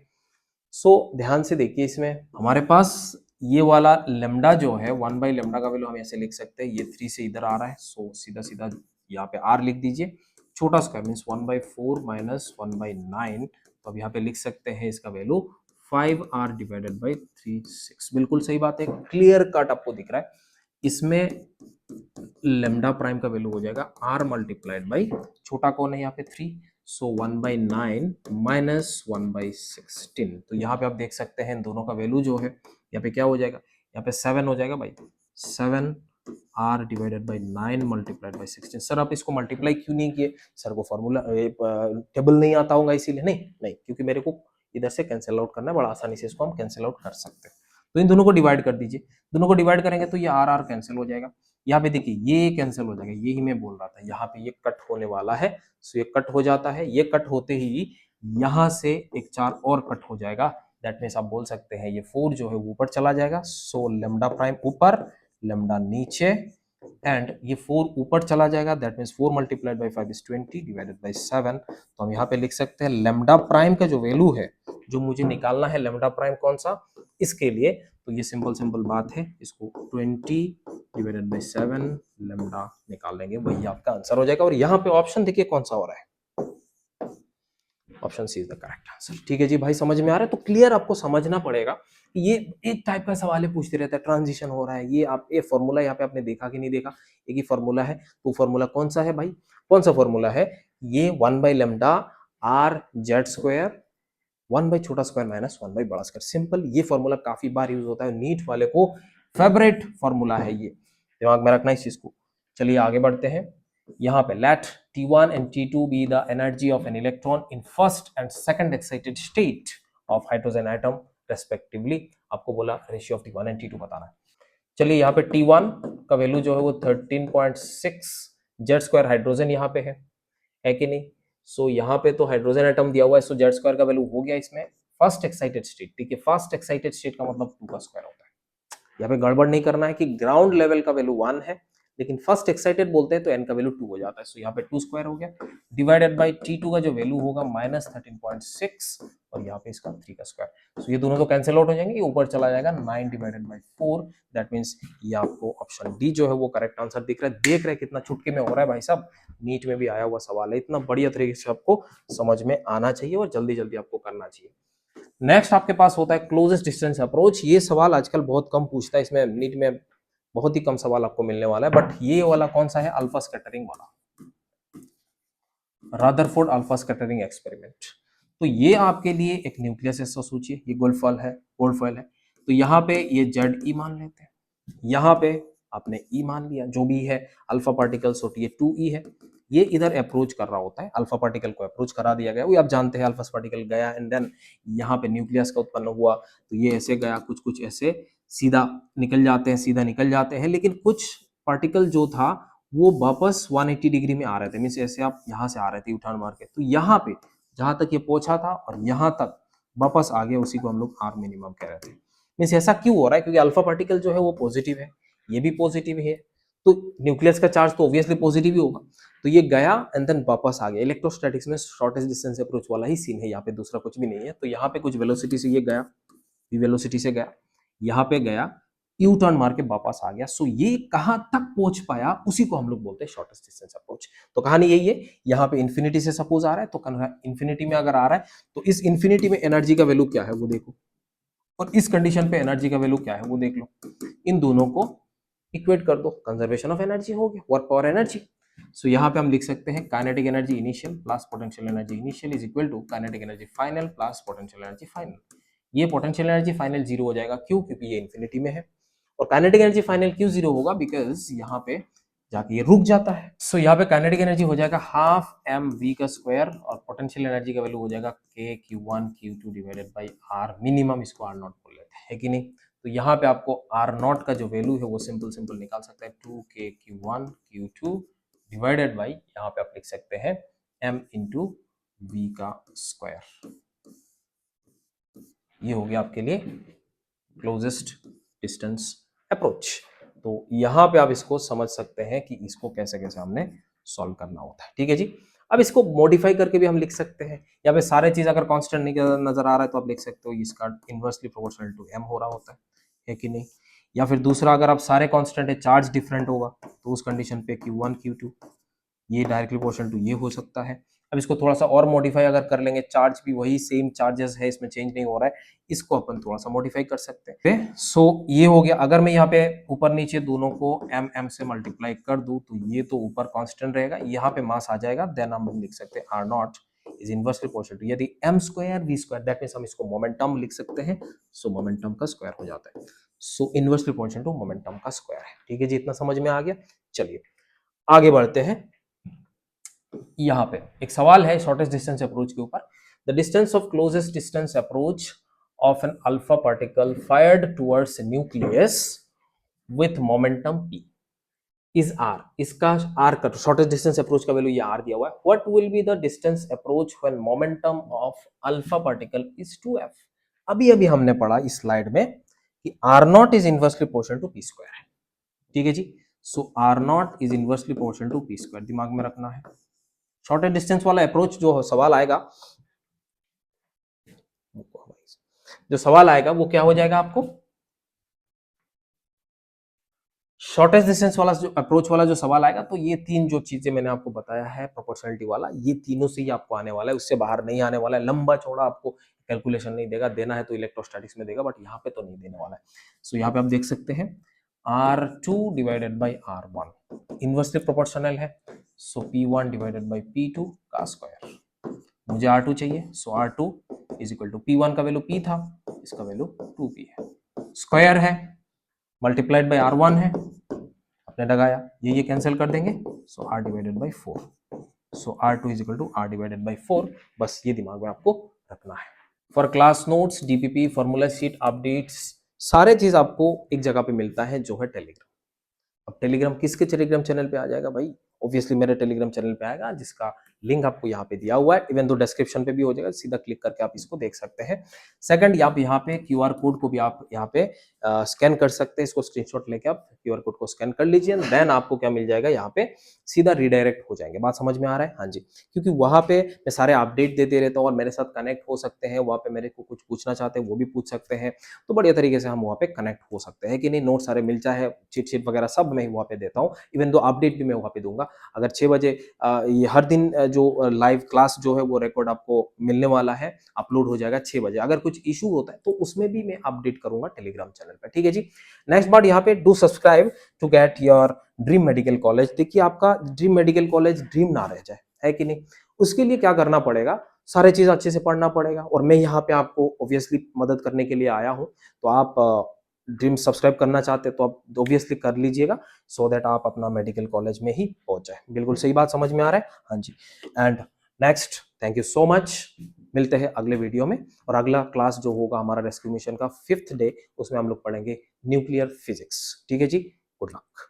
सो ध्यान से देखिए, इसमें हमारे पास ये वाला लेमडा जो है 1 बाई लेमडा का वैल्यू हम ऐसे लिख सकते हैं, ये 3 से इधर आ रहा है। सो सीधा सीधा यहाँ पे r लिख दीजिए, छोटा स्क्वायर मीन्स 1/4 माइनस 1/9। तो अब यहाँ पे लिख सकते हैं इसका वैल्यू 5r डिवाइडेड बाई 36। बिल्कुल सही बात है, क्लियर कट आपको दिख रहा है। इसमें लेमडा प्राइम का वैल्यू हो जाएगा r मल्टीप्लाइड बाई, छोटा कौन है यहाँ पे 3, सो 1/9 माइनस 1/16। तो यहाँ पे आप देख सकते हैं इन दोनों का वैल्यू जो है यहाँ पे क्या हो जाएगा, यहाँ पे 7 हो जाएगा भाई, 7r divided by 9 multiplied by 16। Sir आप इसको मल्टीप्लाई क्यों नहीं किए? सर को फॉर्मूला टेबल नहीं आता होगा इसीलिए? नहीं, क्योंकि मेरे को इधर से कैंसिल आउट करना है, बड़ा आसानी से इसको हम कैंसिल आउट कर सकते हैं। तो इन दोनों को डिवाइड कर दीजिए, दोनों को डिवाइड करेंगे तो ये r कैंसिल हो जाएगा। यहाँ पे देखिए ये कैंसिल हो जाएगा, यही मैं बोल रहा था, यहाँ पे ये कट होने वाला है। सो ये कट हो जाता है, ये कट होते ही यहाँ से एक 4 और कट हो जाएगा। दैट मीन्स आप बोल सकते हैं ये 4 जो है ऊपर चला जाएगा। सो लेमडा प्राइम ऊपर, लेमडा नीचे, एंड ये 4 ऊपर चला जाएगा। That means 4 multiplied by 5 is 20 divided by 7। तो हम यहाँ पे लिख सकते हैं लेमडा प्राइम का जो वैल्यू है, जो मुझे निकालना है लेमडा प्राइम कौन सा, इसके लिए तो ये सिंपल बात है, इसको 20 डिवाइडेड बाई 7 लेमडा निकाल लेंगे, वही आपका आंसर हो जाएगा। और यहाँ पे ऑप्शन देखिए कौन सा हो रहा है, option C is the correct answer. ठीक है जी भाई, समझ में आ रहा है? तो क्लियर आपको समझना पड़ेगा। ये एक टाइप का सवाल पूछते रहता है, ट्रांजिशन हो रहा है, ये आप ये फॉर्मूला यहाँ पे आपने देखा कि नहीं देखा, एक ही फॉर्मूला है। तो फॉर्मूला कौन सा है भाई, कौन सा फॉर्मूला है? ये 1 by lambda R Z square 1 by छोटा स्क्वायर माइनस 1 बाई बड़ा स्क्वायर। सिंपल, ये फॉर्मूला काफी बार यूज होता है, नीट वाले को फेवरेट फॉर्मूला है ये, दिमाग में रखना इस चीज को। चलिए आगे बढ़ते हैं। यहाँ पे late T1 and T2 be the energy of an electron in first and second excited state of hydrogen atom respectively। आपको बोला ratio of T1 and T2 बताना है। चलिए यहाँ पे T1 का वैल्यू जो है वो 13.6 जेड स्क्वायर हाइड्रोजन यहाँ पे है कि नहीं? सो यहाँ पे तो हाइड्रोजन एटम दिया हुआ है, सो जेड स्क्वायर का वैल्यू हो गया इसमें फर्स्ट एक्साइटेड स्टेट। ठीक है, फर्स्ट एक्साइटेड स्टेट का मतलब 2 का स्क्वायर होता है। यहाँ पे गड़बड़ नहीं करना है कि ग्राउंड लेवल का वैल्यू 1 है, लेकिन फर्स्ट एक्साइटेड बोलते हैं तो n का वैल्यू 2 हो जाता है। सो यहाँ पे 2 स्क्वायर हो गया डिवाइडेड बाई T2 का जो वैल्यू होगा माइनस 13.6 और यहाँ पे इसका 3 का स्क्वायर। सो ये दोनों तो कैंसिल आउट हो जाएंगे, ये ऊपर चला जाएगा 9 डिवाइडेड बाई 4। दैट मीन्स ये आपको ऑप्शन डी जो है वो करेक्ट आंसर दिख रहा है। देख रहे हैं कितना चुटके में हो रहा है भाई साहब, नीट में भी आया हुआ सवाल है, इतना बढ़िया तरीके से आपको समझ में आना चाहिए और जल्दी जल्दी आपको करना चाहिए। नेक्स्ट आपके पास होता है क्लोजेस्ट डिस्टेंस अप्रोच। ये सवाल आजकल बहुत कम पूछता है, इसमें नीट में बहुत ही कम सवाल आपको मिलने वाला है। बट ये वाला कौन सा है, अल्फा स्कैटरिंग वाला, रदरफोर्ड अल्फा स्कैटरिंग एक्सपेरिमेंट। तो ये आपके लिए एक न्यूक्लियस ऐसा सोचिए, ये गोल्ड फॉइल है। तो यहाँ पे ये जेड ई मान लेते हैं, यहाँ पे आपने ई मान लिया, जो भी है अल्फा पार्टिकल, सो ये 2e है। ये इधर अप्रोच कर रहा होता है, अल्फा पार्टिकल को अप्रोच करा दिया गया, वो आप जानते हैं अल्फा पार्टिकल गया एंड देन यहाँ पे न्यूक्लियस का उत्पन्न हुआ। तो ये ऐसे गया, कुछ ऐसे सीधा निकल जाते हैं, लेकिन कुछ पार्टिकल जो था वो वापस 180 डिग्री में आ रहे थे, मीन्स ऐसे आप यहाँ से आ रहे थे उठान मार के, तो यहाँ पे जहां तक ये पहुंचा था और यहाँ तक वापस आ गया, उसी को हम लोग आर मिनिमम कह रहे थे। मीन्स ऐसा क्यों हो रहा है, क्योंकि अल्फा पार्टिकल जो है वो पॉजिटिव है, ये भी पॉजिटिव है, तो न्यूक्लियस का चार्ज तो ऑब्वियसली पॉजिटिव ही होगा। तो ये गया एंड देन वापस आ गया। इलेक्ट्रोस्टैटिक्स में शॉर्टेस्ट डिस्टेंस अप्रोच वाला ही सीन है, यहाँ पे दूसरा कुछ भी नहीं है। तो यहाँ पे कुछ वेलोसिटी से ये गया, वेलोसिटी से गया, यहाँ पे गया, यू टर्न मार के वापस आ गया। सो ये कहां तक पहुंच पाया, उसी को हम लोग बोलते हैं शॉर्टेस्ट डिस्टेंस अप्रोच। तो कहानी यही है, यहाँ पे इंफिनिटी से सपोज आ रहा है, तो इंफिनिटी में अगर आ रहा है तो इस इंफिनिटी में एनर्जी का वैल्यू क्या है वो देखो, और इस कंडीशन पे एनर्जी का वैल्यू क्या है वो देख लो। इन दोनों को इक्वेट कर दो, कंजर्वेशन ऑफ एनर्जी हो गया, वर्क पावर एनर्जी। सो यहाँ पे हम लिख सकते हैं kinetic energy initial plus potential energy initial is equal to kinetic energy final plus potential energy final. ये पोटेंशियल एनर्जी फाइनल 0 हो जाएगा, क्यों? क्योंकि ये इंफिनिटी में है। और काइनेटिक एनर्जी फाइनल क्यों 0 होगा, बिकॉज यहाँ पे जाके ये रुक जाता है। सो यहाँ पे काइनेटिक एनर्जी हो जाएगा हाफ एम वी का स्क्वायर और पोटेंशियल एनर्जी का वैल्यू हो जाएगा K Q1 Q2 divided by R minimum, इसको आर नॉट बोल लेते हैं, है कि नहीं। तो यहाँ पे आपको आर नॉट का जो वैल्यू है वो सिंपल सिंपल निकाल सकते हैं 2K Q1 Q2 divided by, यहाँ पे आप लिख सकते हैं m इंटू वी का स्क्वायर। ये हो गया आपके लिए क्लोजेस्ट डिस्टेंस अप्रोच। तो यहां पे आप इसको समझ सकते हैं कि इसको कैसे कैसे हमने सॉल्व करना होता है, ठीक है जी। अब इसको मॉडिफाई करके भी हम लिख सकते हैं। यहाँ पे सारे चीज अगर कांस्टेंट नहीं नजर आ रहा है तो आप लिख सकते हो इसका इनवर्सली प्रोपोर्शनल टू m हो रहा होता है कि नहीं। या फिर दूसरा, अगर आप सारे कांस्टेंट है, चार्ज डिफरेंट होगा तो उस कंडीशन पे Q1 Q2 ये डायरेक्टली प्रोपोर्शनल टू ये हो सकता है। अब इसको थोड़ा सा और मॉडिफाई अगर कर लेंगे, चार्ज भी वही सेम चार्जेस है, इसमें चेंज नहीं हो रहा है, इसको अपन थोड़ा सा मॉडिफाई कर सकते हैं। सो ये हो गया। अगर मैं यहाँ पे ऊपर नीचे दोनों को एम एम से मल्टीप्लाई कर दूं तो ये तो ऊपर कांस्टेंट रहेगा, यहाँ पे मास आ जाएगा, देन हम लिख सकते हैं r naught is inversely proportional to यदि m square v square, that means हम इसको मोमेंटम लिख सकते हैं। सो मोमेंटम का स्क्वायर हो जाता है। सो इनवर्सली प्रोपोर्शनल टू मोमेंटम का स्क्वायर है, ठीक है जी। इतना समझ में आ गया। चलिए आगे बढ़ते हैं। यहाँ पे एक सवाल है शॉर्टेस्ट डिस्टेंस अप्रोच के ऊपर। The distance of closest distance approach of an alpha particle fired towards nucleus with momentum p is r। इसका r का शॉर्टेस्ट डिस्टेंस अप्रोच का वैल्यू ये r दिया हुआ है। What will be the distance approach when momentum of alpha particle is 2f। अभी अभी हमने पढ़ा इस स्लाइड में कि r naught is inversely proportional to p square है, ठीक है जी। सो r naught is inversely proportional to p square, दिमाग में रखना है। शॉर्टेस्ट डिस्टेंस वाला अप्रोच जो सवाल आएगा, वो क्या हो जाएगा आपको, शॉर्टेस्ट डिस्टेंस वाला जो अप्रोच वाला जो सवाल आएगा तो ये तीन जो चीजें मैंने आपको बताया है प्रोपोर्शनलिटी वाला, ये तीनों से ही आपको आने वाला है, उससे बाहर नहीं आने वाला है। लंबा चौड़ा आपको कैलकुलेशन नहीं देगा, देना है तो इलेक्ट्रोस्टैटिक्स में देगा, बट यहाँ पे तो नहीं देने वाला है। सो यहाँ पे आप देख सकते हैं R2 divided by R1 inversely proportional है। सो P1 डिवाइडेड बाई P2 का स्क्वायर। मुझे R2 चाहिए, सो R2 is equal to P1 का वैल्यू P था, इसका वैल्यू 2P है, स्क्वायर है, मल्टीप्लाइड बाई R1 है, आपने लगाया, ये कैंसिल कर देंगे। So R divided by 4। So R2 is equal to R divided by 4। बस ये दिमाग में आपको रखना है। For class notes, DPP, formula sheet, updates, सारे चीज आपको एक जगह पे मिलता है जो है टेलीग्राम। अब टेलीग्राम किसके टेलीग्राम चैनल पे आ जाएगा भाई, ऑब्वियसली मेरे टेलीग्राम चैनल पे आएगा, जिसका लिंक आपको यहाँ पे दिया हुआ है, इवन तो डिस्क्रिप्शन पे भी हो जाएगा, सीधा क्लिक करके आप इसको देख सकते हैं। सेकंड, आप यहाँ पे क्यूआर कोड को भी आप यहाँ पे स्कैन कर सकते हैं, इसको स्क्रीनशॉट लेके आप क्यूआर कोड को स्कैन कर लीजिए, देन आपको क्या मिल जाएगा, यहाँ पे सीधा रिडायरेक्ट हो जाएंगे। बात समझ में आ रहा है, हाँ जी। क्योंकि वहां पे मैं सारे अपडेट देते रहता हूँ और मेरे साथ कनेक्ट हो सकते हैं, वहां पे मेरे को कुछ पूछना चाहते हैं वो भी पूछ सकते हैं, तो बढ़िया तरीके से हम वहाँ पे कनेक्ट हो सकते हैं कि नहीं। नोट सारे मिल चाहे चीट शीट वगैरह सब मैं वहाँ पे देता हूँ, इवन दो अपडेट भी मैं वहाँ पे दूंगा। अगर 6 बजे ये हर दिन जो लाइव क्लास जो है वो रिकॉर्ड आपको मिलने वाला है, अपलोड हो जाएगा 6 बजे। अगर कुछ इशू होता है तो उसमें भी मैं अपडेट करूंगा टेलीग्राम चैनल पर, ठीक है जी। नेक्स्ट बात यहाँ पे do subscribe to get your dream medical college. देखिए आपका ड्रीम मेडिकल कॉलेज ड्रीम ना रह जाए, है कि नहीं। उसके लिए क्या करना पड़ेगा, सारे चीज अच्छे से पढ़ना पड़ेगा, और मैं यहाँ पे आपको ऑब्वियसली मदद करने के लिए आया हूँ। तो आप ड्रीम सब्सक्राइब करना चाहते हैं तो आप ऑब्वियसली कर लीजिएगा, सो दैट आप अपना मेडिकल कॉलेज में ही पहुंच जाए। बिल्कुल सही बात समझ में आ रहा है, हाँ जी। And next, thank you so much. मिलते हैं अगले वीडियो में, और अगला क्लास जो होगा हमारा रेस्क्यू मिशन का 5th डे, उसमें हम लोग पढ़ेंगे न्यूक्लियर फिजिक्स, ठीक है जी। Good luck.